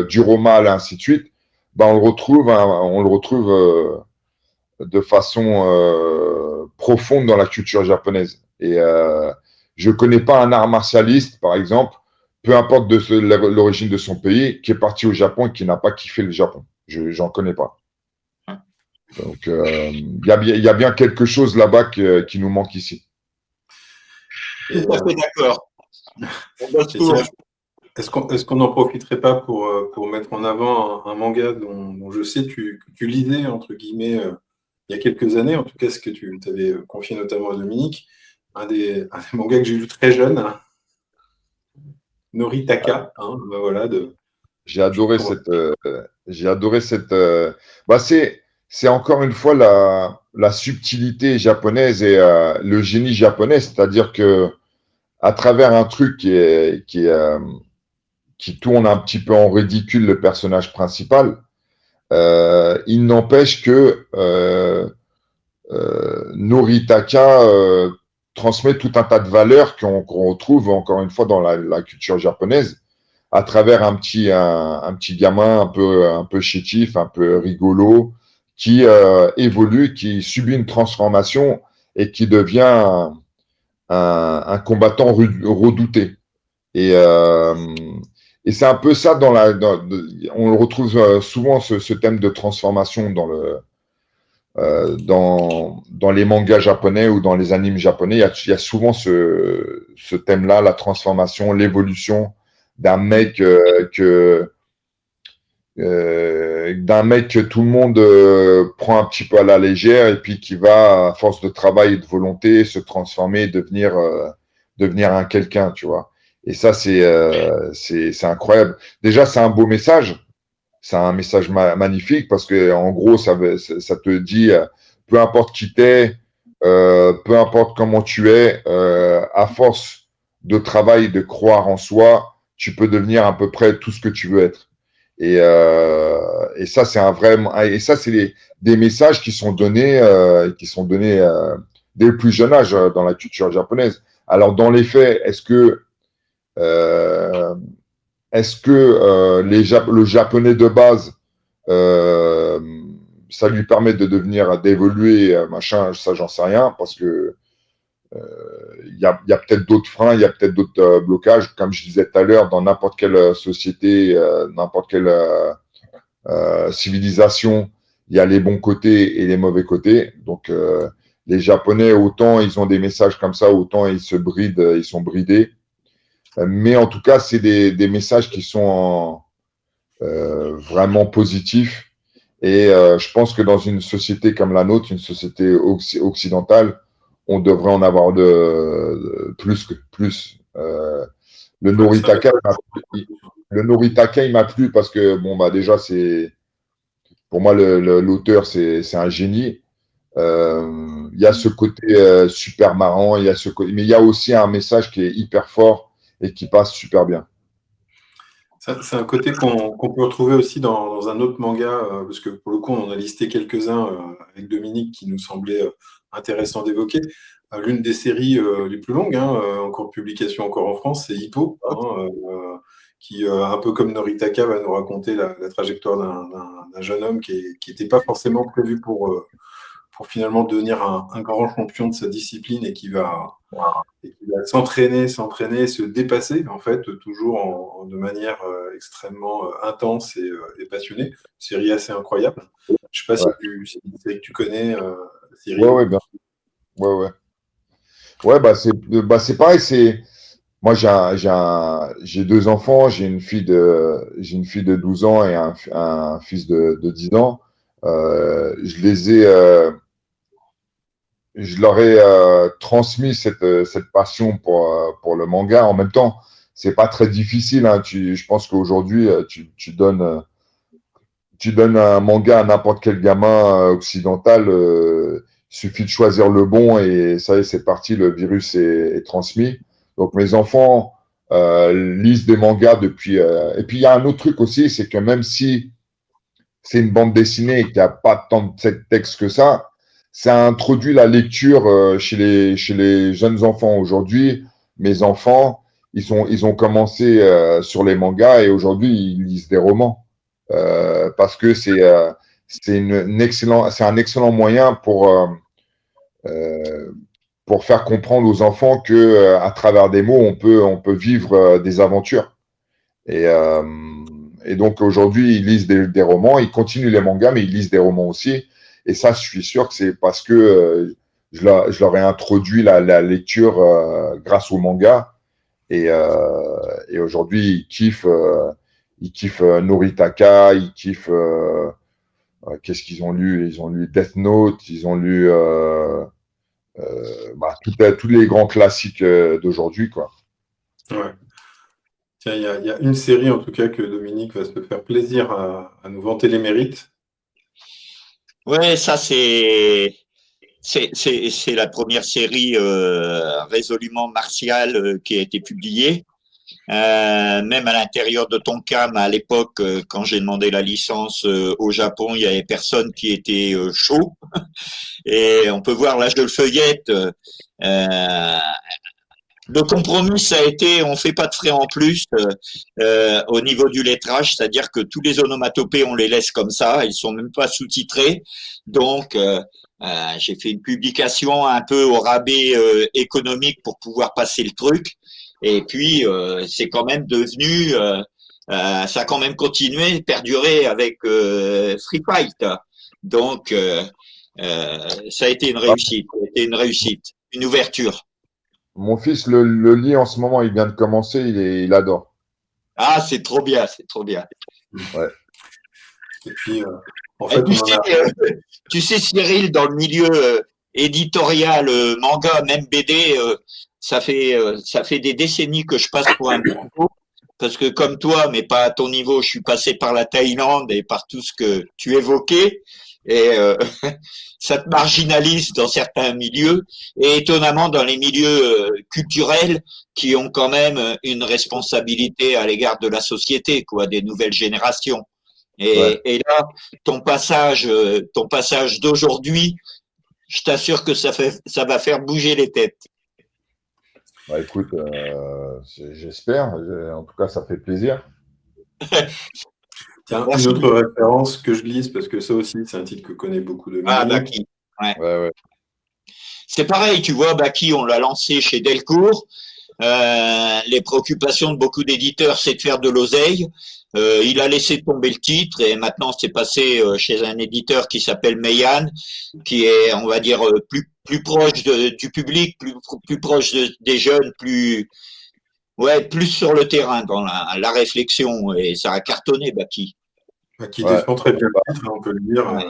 dur au mal, et ainsi de suite, ben, on le retrouve de façon profonde dans la culture japonaise. Et je ne connais pas un art martialiste, par exemple, peu importe l'origine de son pays, qui est parti au Japon et qui n'a pas kiffé le Japon. J'en connais pas. Donc, il y a bien quelque chose là-bas qui nous manque ici. Tout à fait d'accord. Est-ce qu'on n'en profiterait pas pour mettre en avant un manga dont je sais que tu lisais, entre guillemets, il y a quelques années, en tout cas ce que tu t'avais confié notamment à Dominique, un des mangas que j'ai lu très jeune, hein. Noritaka, hein, voilà. J'ai adoré cette. Bah c'est encore une fois la subtilité japonaise et le génie japonais, c'est-à-dire que à travers un truc qui tourne un petit peu en ridicule le personnage principal, il n'empêche que Noritaka transmet tout un tas de valeurs qu'on retrouve encore une fois dans la culture japonaise à travers un petit gamin un peu chétif, un peu rigolo, qui évolue, qui subit une transformation et qui devient un combattant redouté. Et, euh, et c'est un peu ça on le retrouve souvent ce thème de transformation dans les mangas japonais ou dans les animes japonais. Il y a souvent ce thème-là, la transformation, l'évolution d'un mec d'un mec que tout le monde prend un petit peu à la légère et puis qui va, à force de travail et de volonté, se transformer, devenir un quelqu'un, tu vois. Et ça, c'est incroyable. Déjà, c'est un beau message. C'est un message magnifique parce que, en gros, ça te dit, peu importe qui t'es, peu importe comment tu es, à force de travail, de croire en soi, tu peux devenir à peu près tout ce que tu veux être. Et ça, c'est un vrai, et ça, c'est des messages qui sont donnés dès le plus jeune âge dans la culture japonaise. Alors, dans les faits, euh, est-ce que le japonais de base, euh, ça lui permet de devenir, d'évoluer, machin, ça, j'en sais rien, parce que il y a peut-être d'autres freins, il y a peut-être d'autres blocages. Comme je disais tout à l'heure, dans n'importe quelle société, n'importe quelle civilisation, il y a les bons côtés et les mauvais côtés. Donc, les Japonais, autant ils ont des messages comme ça, autant ils se brident, ils sont bridés. Mais en tout cas, c'est des messages qui sont vraiment positifs. Et je pense que dans une société comme la nôtre, une société occidentale, on devrait en avoir plus. Le Ouais, ça, Noritaka, le Noritaka, il m'a plu parce que bon bah déjà c'est pour moi l'auteur c'est un génie. Il y a ce côté super marrant, mais il y a aussi un message qui est hyper fort et qui passe super bien. c'est un côté qu'on peut retrouver aussi dans un autre manga, parce que pour le coup, on en a listé quelques-uns avec Dominique qui nous semblaient intéressants d'évoquer. L'une des séries les plus longues, hein, encore publication encore en France, c'est Hippo, hein, qui, un peu comme Noritaka, va nous raconter la trajectoire d'un jeune homme qui n'était pas forcément prévu pour finalement devenir un grand champion de sa discipline et qui va s'entraîner, se dépasser, en fait, toujours de manière extrêmement intense et passionnée. Une série assez incroyable. Je ne sais pas si Ouais, c'est une série que tu connais, ouais, Cyril. ouais, bien. Ouais, ouais. Ouais, c'est pareil. Moi, j'ai deux enfants. J'ai une fille de 12 ans et un fils de 10 ans. Je les ai, je leur ai transmis cette passion pour le manga. En même temps, c'est pas très difficile, hein. Je pense qu'aujourd'hui, tu donnes un manga à n'importe quel gamin occidental. Il suffit de choisir le bon et ça y est, c'est parti. Le virus est transmis. Donc mes enfants lisent des mangas depuis. Et puis il y a un autre truc aussi, c'est que même si c'est une bande dessinée et qu'il n'y a pas tant de texte que ça a introduit la lecture chez les jeunes enfants aujourd'hui. Mes enfants, ils ont commencé sur les mangas et aujourd'hui, ils lisent des romans. Parce que c'est un excellent moyen euh, pour faire comprendre aux enfants que à travers des mots, on peut vivre des aventures. Et, euh, et donc aujourd'hui, ils lisent des romans, ils continuent les mangas, mais ils lisent des romans aussi. Et ça, je suis sûr que c'est parce que je leur ai introduit la lecture grâce au manga. Et aujourd'hui, ils kiffent Noritaka, ils kiffent. Qu'est-ce qu'ils ont lu? Ils ont lu Death Note, ils ont lu tous les grands classiques d'aujourd'hui, quoi. Ouais. Tiens, il y a une série en tout cas que Dominique va se faire plaisir à nous vanter les mérites. Ouais, ça c'est la première série résolument martiale qui a été publiée. Même à l'intérieur de Tonkam, à l'époque, quand j'ai demandé la licence au Japon, il y avait personne qui était chaud. Et on peut voir l'âge de le feuillette. Le compromis, ça a été, on fait pas de frais en plus au niveau du lettrage, c'est-à-dire que tous les onomatopées, on les laisse comme ça, ils sont même pas sous-titrés. Donc, j'ai fait une publication un peu au rabais économique pour pouvoir passer le truc. Et puis, c'est quand même devenu, ça a quand même continué, perduré avec Free Fight. Donc, ça a été une réussite, une ouverture. Mon fils le lit en ce moment, il vient de commencer, il adore. Ah, c'est trop bien, c'est trop bien. Ouais. Et puis, en Et fait, on en a. tu sais, Cyril, dans le milieu éditorial, manga, même BD, ça fait des décennies que je passe pour un bourreau. Parce que comme toi, mais pas à ton niveau, je suis passé par la Thaïlande et par tout ce que tu évoquais. Et ça te marginalise dans certains milieux et étonnamment dans les milieux culturels qui ont quand même une responsabilité à l'égard de la société, quoi, des nouvelles générations. Ouais. Et là, ton passage d'aujourd'hui, je t'assure que ça va faire bouger les têtes. Bah, écoute, j'espère. En tout cas, ça fait plaisir. Tiens, une Merci. autre référence que je lise, parce que ça aussi, c'est un titre que connaît beaucoup Ah, Dominique. Baki. Ouais. Ouais. C'est pareil, tu vois, Baki, on l'a lancé chez Delcourt. Les préoccupations de beaucoup d'éditeurs, c'est de faire de l'oseille. Il a laissé tomber le titre et maintenant c'est passé chez un éditeur qui s'appelle Meian, qui est, on va dire, plus proche du public, plus proche des jeunes, plus sur le terrain dans la réflexion et ça a cartonné, Baki. Qui Ouais. défend très bien le titre, on peut le dire. Ouais.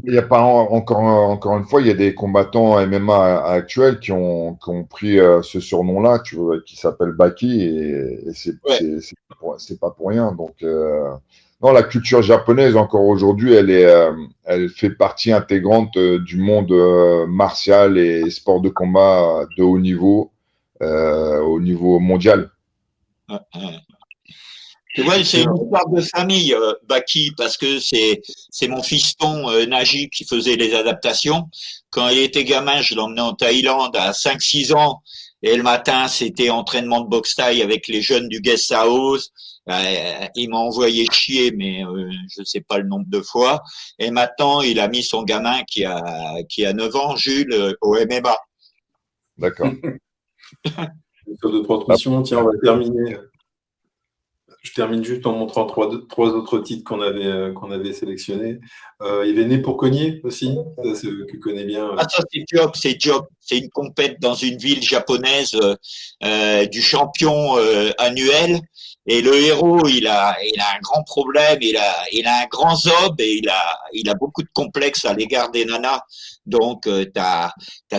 Il y a pas encore une fois, il y a des combattants MMA actuels qui ont pris ce surnom-là, tu vois, qui s'appelle Baki, et Ouais. c'est pas pour rien. Donc, non, la culture japonaise encore aujourd'hui, elle fait partie intégrante du monde martial et sport de combat de haut niveau, au niveau mondial. Ouais. Tu vois, c'est une histoire de famille, Baki, parce que c'est mon fiston Naji qui faisait les adaptations. Quand il était gamin, je l'emmenais en Thaïlande à 5-6 ans, et le matin, c'était entraînement de boxe thaï avec les jeunes du guest house. Il m'a envoyé chier, mais je sais pas le nombre de fois. Et maintenant, il a mis son gamin qui a 9 ans, Jules, au MMA. D'accord. Sur de transmission, tiens, on va terminer. Je termine juste en montrant trois autres titres qu'on avait sélectionnés. Il y avait Né pour cogner aussi, ça, c'est que connaît bien. Ah, ça, c'est Job. C'est une compète dans une ville japonaise du champion annuel. Et le héros, il a un grand problème, il a un grand zob et il a beaucoup de complexes à l'égard des nanas. Donc, t'as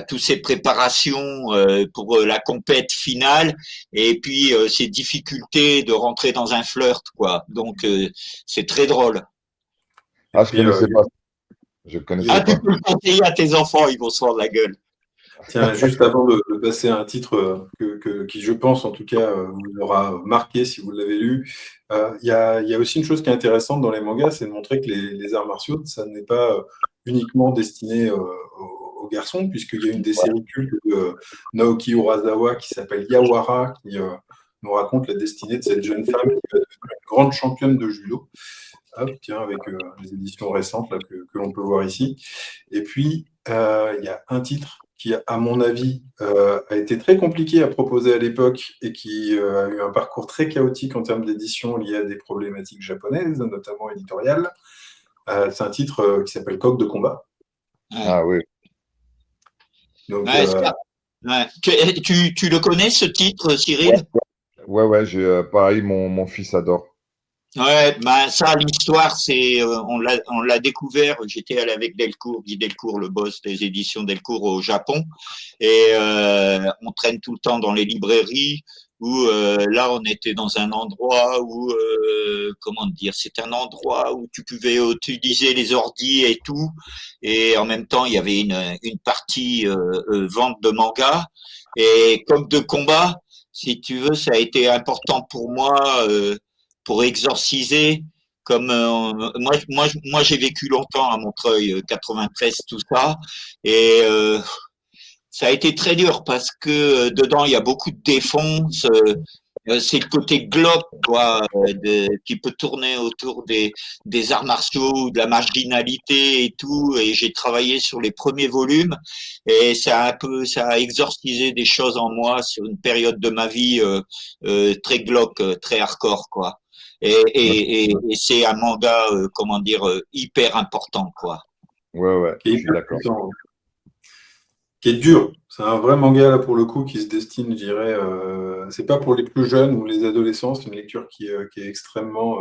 toutes ces préparations pour la compète finale et puis ces difficultés de rentrer dans un flirt, quoi. Donc, c'est très drôle. Ah, je connaissais pas. Je connaissais Tu pas. peux le conseiller à tes enfants, ils vont se faire de la gueule. Tiens, juste avant de passer à un titre qui, je pense, en tout cas, vous aura marqué si vous l'avez lu, il y a aussi une chose qui est intéressante dans les mangas, c'est de montrer que les arts martiaux, ça n'est pas uniquement destiné aux garçons, puisqu'il y a une des séries cultes de Naoki Urasawa qui s'appelle Yawara, qui nous raconte la destinée de cette jeune femme qui va devenir une grande championne de judo. Hop, tiens, avec les éditions récentes là, que l'on peut voir ici. Et puis, il y a un titre qui, à mon avis, a été très compliqué à proposer à l'époque et qui a eu un parcours très chaotique en termes d'édition lié à des problématiques japonaises, notamment éditoriales. C'est un titre qui s'appelle Coq de combat. Ah oui. Donc, tu le connais, ce titre, Cyril? Ouais, pareil, mon fils adore. Ouais, ben ça, l'histoire, on l'a découvert. J'étais allé avec Delcourt, Guy Delcourt, le boss des éditions Delcourt au Japon, et on traîne tout le temps dans les librairies. Où là, on était dans un endroit où, comment dire, c'est un endroit où tu pouvais utiliser les ordis et tout, et en même temps, il y avait une partie vente de manga et comme de combat. Si tu veux, ça a été important pour moi. Pour exorciser. Comme moi j'ai vécu longtemps à Montreuil, 93, tout ça, et ça a été très dur parce que dedans il y a beaucoup de défonces. C'est le côté glauque, quoi, qui peut tourner autour des arts martiaux, de la marginalité et tout. Et j'ai travaillé sur les premiers volumes et ça a exorcisé des choses en moi sur une période de ma vie très glauque, très hardcore, quoi. Ouais, Et c'est un manga, comment dire, hyper important, quoi. ouais, ouais, qui est je suis hyper d'accord. puissant, qui est dur. C'est un vrai manga là pour le coup qui se destine, je dirais. C'est pas pour les plus jeunes ou les adolescents. C'est une lecture qui est extrêmement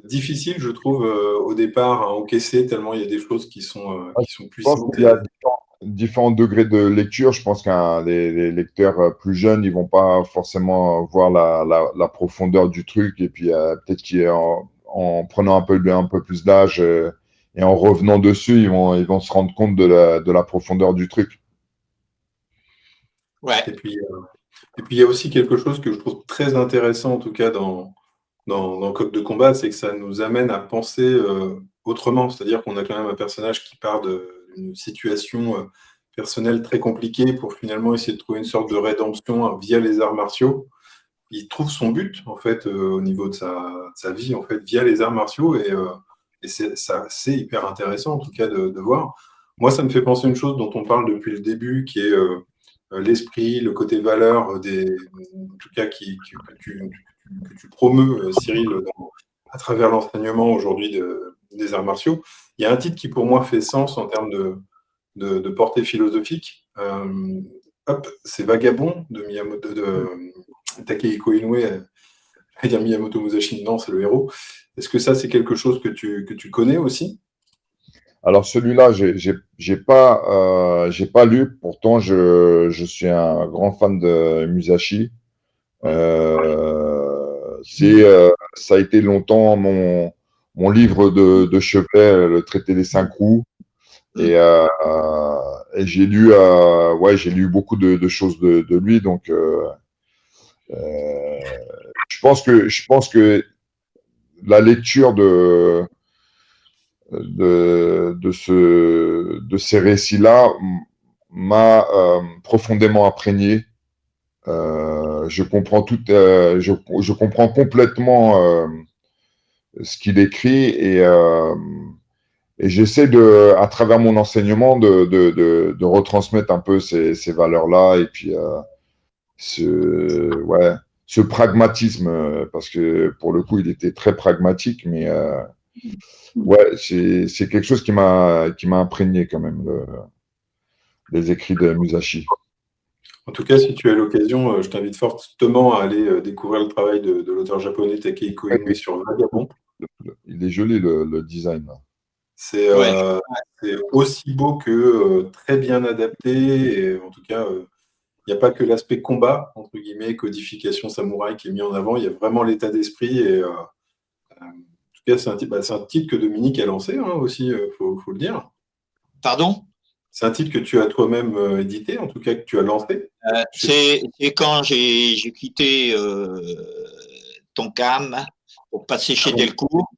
difficile, je trouve, au départ à encaisser tellement il y a des choses Ouais, qui sont je pense puissantes qu'il y a différents degrés de lecture. Je pense qu'un les lecteurs plus jeunes, ils vont pas forcément voir la profondeur du truc. Et puis peut-être en prenant un peu plus d'âge et en revenant dessus, ils vont se rendre compte de de la profondeur du truc. Ouais. et puis et puis il y a aussi quelque chose que je trouve très intéressant en tout cas dans Code de combat, c'est que ça nous amène à penser autrement. C'est-à-dire qu'on a quand même un personnage qui part d'une situation personnelle très compliquée pour finalement essayer de trouver une sorte de rédemption via les arts martiaux. Il trouve son but, en fait, au niveau de sa vie, en fait, via les arts martiaux. Et c'est hyper intéressant, en tout cas, de voir. Moi, ça me fait penser à une chose dont on parle depuis le début, qui est l'esprit, le côté valeur, en tout cas, que tu promeus, Cyril, à travers l'enseignement aujourd'hui des arts martiaux. Il y a un titre qui, pour moi, fait sens en termes de portée philosophique. Hop, c'est Vagabond de Miyamoto, de Takehiko Inoue, j'allais dire Miyamoto Musashi, non, c'est le héros. Est-ce que ça, c'est quelque chose que tu connais aussi? Alors celui-là, j'ai pas lu. Pourtant, je suis un grand fan de Musashi. Ça a été longtemps mon livre de chevet, le traité des cinq roues. Et, j'ai lu beaucoup de choses de lui. Donc, je pense que la lecture de ces récits-là m'a profondément imprégné. Je comprends complètement ce qu'il écrit et j'essaie à travers mon enseignement, de retransmettre un peu ces valeurs-là et puis ouais, ce pragmatisme, parce que pour le coup, il était très pragmatique, mais ouais, c'est quelque chose qui m'a imprégné quand même, les écrits de Musashi. En tout cas, si tu as l'occasion, je t'invite fortement à aller découvrir le travail de l'auteur japonais Takehiko Ouais, Inoue sur Vagabond. il est joli le design, là. C'est Ouais. c'est aussi beau que très bien adapté. Et en tout cas, il n'y a pas que l'aspect combat, entre guillemets, codification samouraï qui est mis en avant. Il y a vraiment l'état d'esprit. En tout cas, c'est un titre que Dominique a lancé hein, aussi, faut le dire. Pardon? C'est un titre que tu as toi-même édité, en tout cas que tu as lancé. C'est quand j'ai quitté Tonkam pour passer Ah chez bon. Delcourt.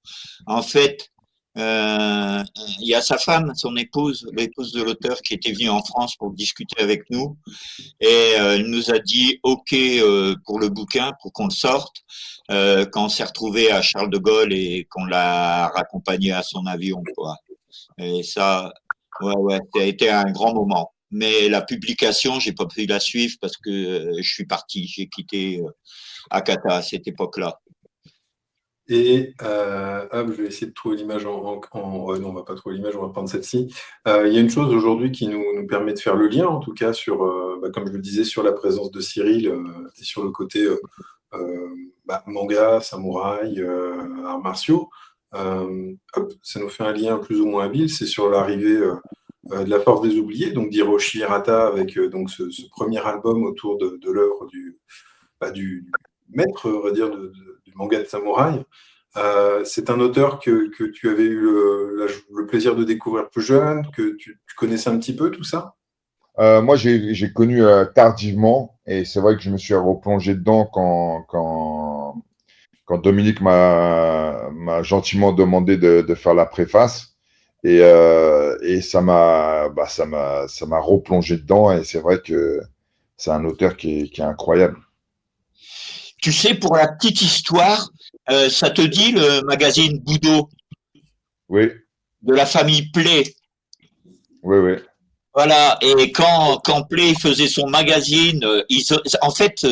En fait, il y a sa femme, son épouse, l'épouse de l'auteur, qui était venue en France pour discuter avec nous. Et elle nous a dit OK pour le bouquin, pour qu'on le sorte. Quand on s'est retrouvé à Charles de Gaulle et qu'on l'a raccompagné à son avion, quoi. Et ça, ouais, ça a été un grand moment. Mais la publication, j'ai pas pu la suivre parce que je suis parti, j'ai quitté Akata à cette époque-là. Et hop, je vais essayer de trouver l'image ouais, non, on va pas trouver l'image, on va prendre celle-ci. Il y a une chose aujourd'hui qui nous permet de faire le lien, en tout cas, sur, comme je le disais, sur la présence de Cyril et sur le côté manga, samouraï, arts martiaux. Ça nous fait un lien plus ou moins habile, c'est sur l'arrivée de la Force des Oubliés, donc d'Hiroshi Hirata avec donc ce premier album autour de l'œuvre du maître, on va dire, du manga de samouraï. C'est un auteur que tu avais eu le plaisir de découvrir plus jeune, que tu connaissais un petit peu tout ça? Moi, j'ai connu tardivement, et c'est vrai que je me suis replongé dedans quand Dominique m'a gentiment demandé de faire la préface. Et ça m'a replongé dedans, et c'est vrai que c'est un auteur qui est incroyable. Tu sais, pour la petite histoire, ça te dit le magazine Budo Oui, de la famille Play? oui, oui. Voilà, et quand Play faisait son magazine, en fait,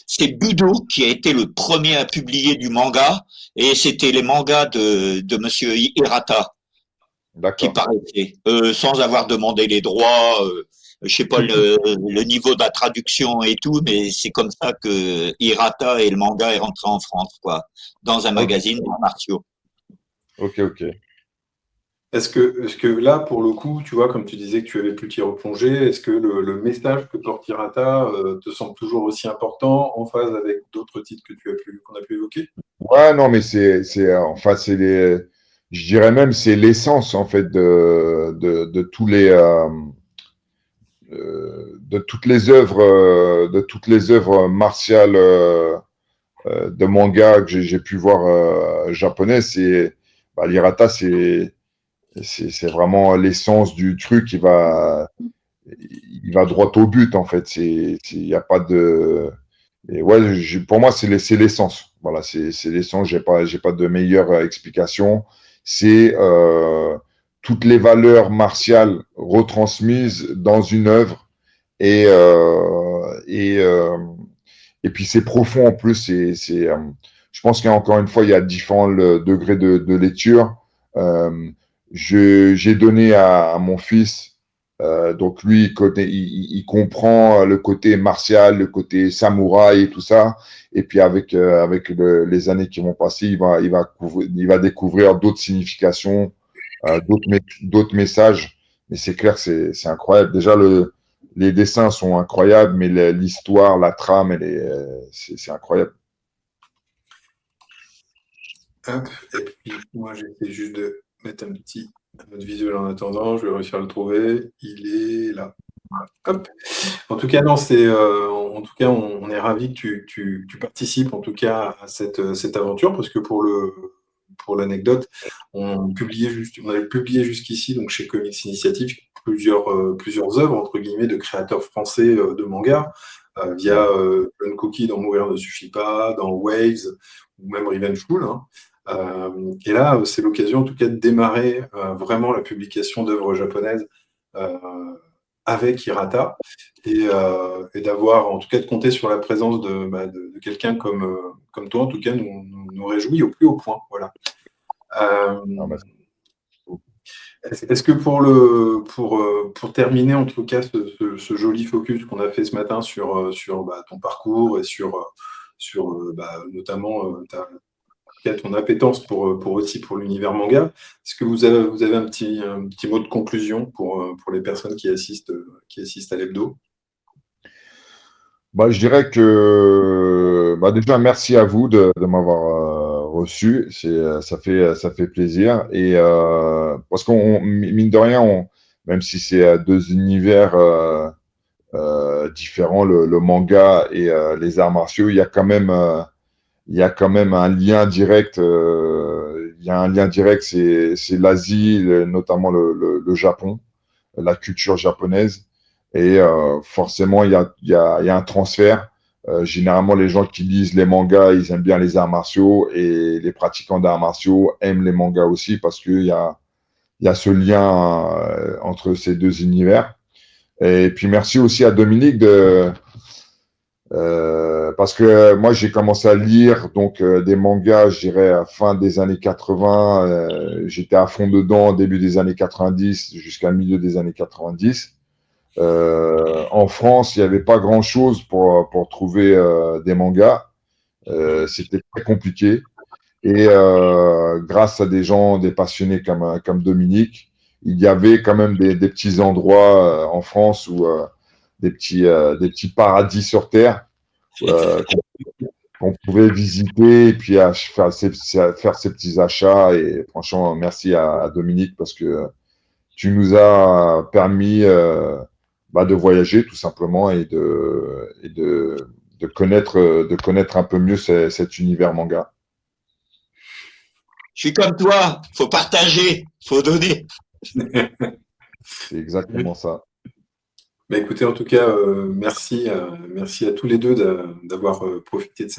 c'est Budo qui a été le premier à publier du manga, et c'était les mangas de Monsieur Hirata qui D'accord. paraissaient, sans avoir demandé les droits. Je sais pas le niveau de la traduction et tout, mais c'est comme ça que Hirata et le manga est rentré en France, quoi, dans un Ok, magazine d'arts martiaux. ok, ok. Est-ce que là, pour le coup, tu vois, comme tu disais que tu avais pu t'y replonger, est-ce que le message que porte Hirata te semble toujours aussi important, en phase avec d'autres titres qu'on a pu évoquer? Ouais, non, mais enfin, je dirais même, c'est l'essence, en fait, de tous de toutes les œuvres martiales de manga que j'ai pu voir japonais. L'Hirata, c'est vraiment l'essence du truc. Il va droit au but, en fait. Il y a pas de. Et ouais, pour moi, c'est l'essence. Voilà, c'est l'essence. J'ai pas de meilleure explication. C'est toutes les valeurs martiales retransmises dans une œuvre, et euh, et euh, et puis c'est profond en plus. Je pense qu'il y a encore une fois, il y a différents degrés de lecture. Euh, j'ai donné à mon fils. Donc lui, il comprend le côté martial, le côté samouraï et tout ça. Et puis avec les années qui vont passer, il va découvrir d'autres significations, d'autres messages. Mais c'est clair, c'est incroyable. Déjà, les dessins sont incroyables, mais l'histoire, la trame, c'est incroyable. Hop, et puis moi j'essaie juste de mettre un mode visuel en attendant, je vais réussir à le trouver. Il est là. Hop. En tout cas, non, en tout cas, on est ravis que tu participes en tout cas à cette aventure, parce que pour l'anecdote, on avait publié jusqu'ici, donc chez Comics Initiative, plusieurs œuvres entre guillemets de créateurs français de manga, via John Cookie dans Mourir ne suffit pas, dans Waves ou même Revengeful, hein. Et là, c'est l'occasion en tout cas de démarrer vraiment la publication d'œuvres japonaises euh, avec Hirata, et d'avoir, en tout cas, de compter sur la présence de quelqu'un comme toi, en tout cas, nous réjouit au plus haut point. Voilà. Ah, Euh, bah, Est-ce que pour terminer, en tout cas, ce joli focus qu'on a fait ce matin sur ton parcours et sur notamment ton appétence pour l'univers manga, est-ce que vous avez un petit mot de conclusion pour les personnes qui assistent à l'hebdo? je dirais que déjà merci à vous de m'avoir reçu. Ça fait plaisir. Et parce qu'on mine de rien, même si c'est deux univers différents, le manga et les arts martiaux, il y a quand même un lien direct. Il y a un lien direct, c'est l'Asie, notamment le Japon, la culture japonaise. Et forcément, il y a un transfert. Généralement, les gens qui lisent les mangas, ils aiment bien les arts martiaux, et les pratiquants d'arts martiaux aiment les mangas aussi, parce il y a ce lien entre ces deux univers. Et puis, merci aussi à Dominique parce que moi, j'ai commencé à lire des mangas, je dirais, à fin des années 80. J'étais à fond dedans, début des années 90 jusqu'à milieu des années 90. En France, il n'y avait pas grand-chose pour trouver des mangas. C'était très compliqué. Et grâce à des gens, des passionnés comme Dominique, il y avait quand même des petits endroits en France où des petits paradis sur Terre qu'on pouvait visiter et puis faire ces petits achats. Et franchement, merci à Dominique parce que tu nous as permis de voyager tout simplement et de connaître un peu mieux cet univers manga. Je suis comme toi, faut partager, faut donner. C'est exactement ça. Bah, écoutez, en tout cas, merci à tous les deux d'avoir profité de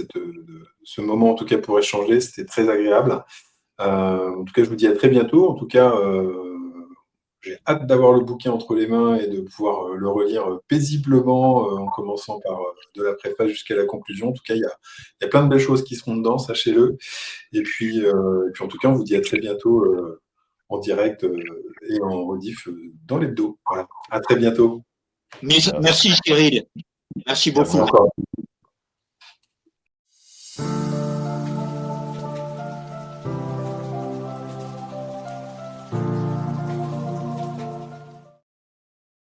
ce moment, en tout cas pour échanger. C'était très agréable. En tout cas, je vous dis à très bientôt. En tout cas, j'ai hâte d'avoir le bouquin entre les mains et de pouvoir le relire paisiblement, en commençant par de la préface jusqu'à la conclusion. En tout cas, il y a plein de belles choses qui seront dedans, sachez-le. Et puis, en tout cas, on vous dit à très bientôt en direct et en rediff dans l'hebdo. Voilà. À très bientôt. Merci Cyril, merci beaucoup. Merci encore.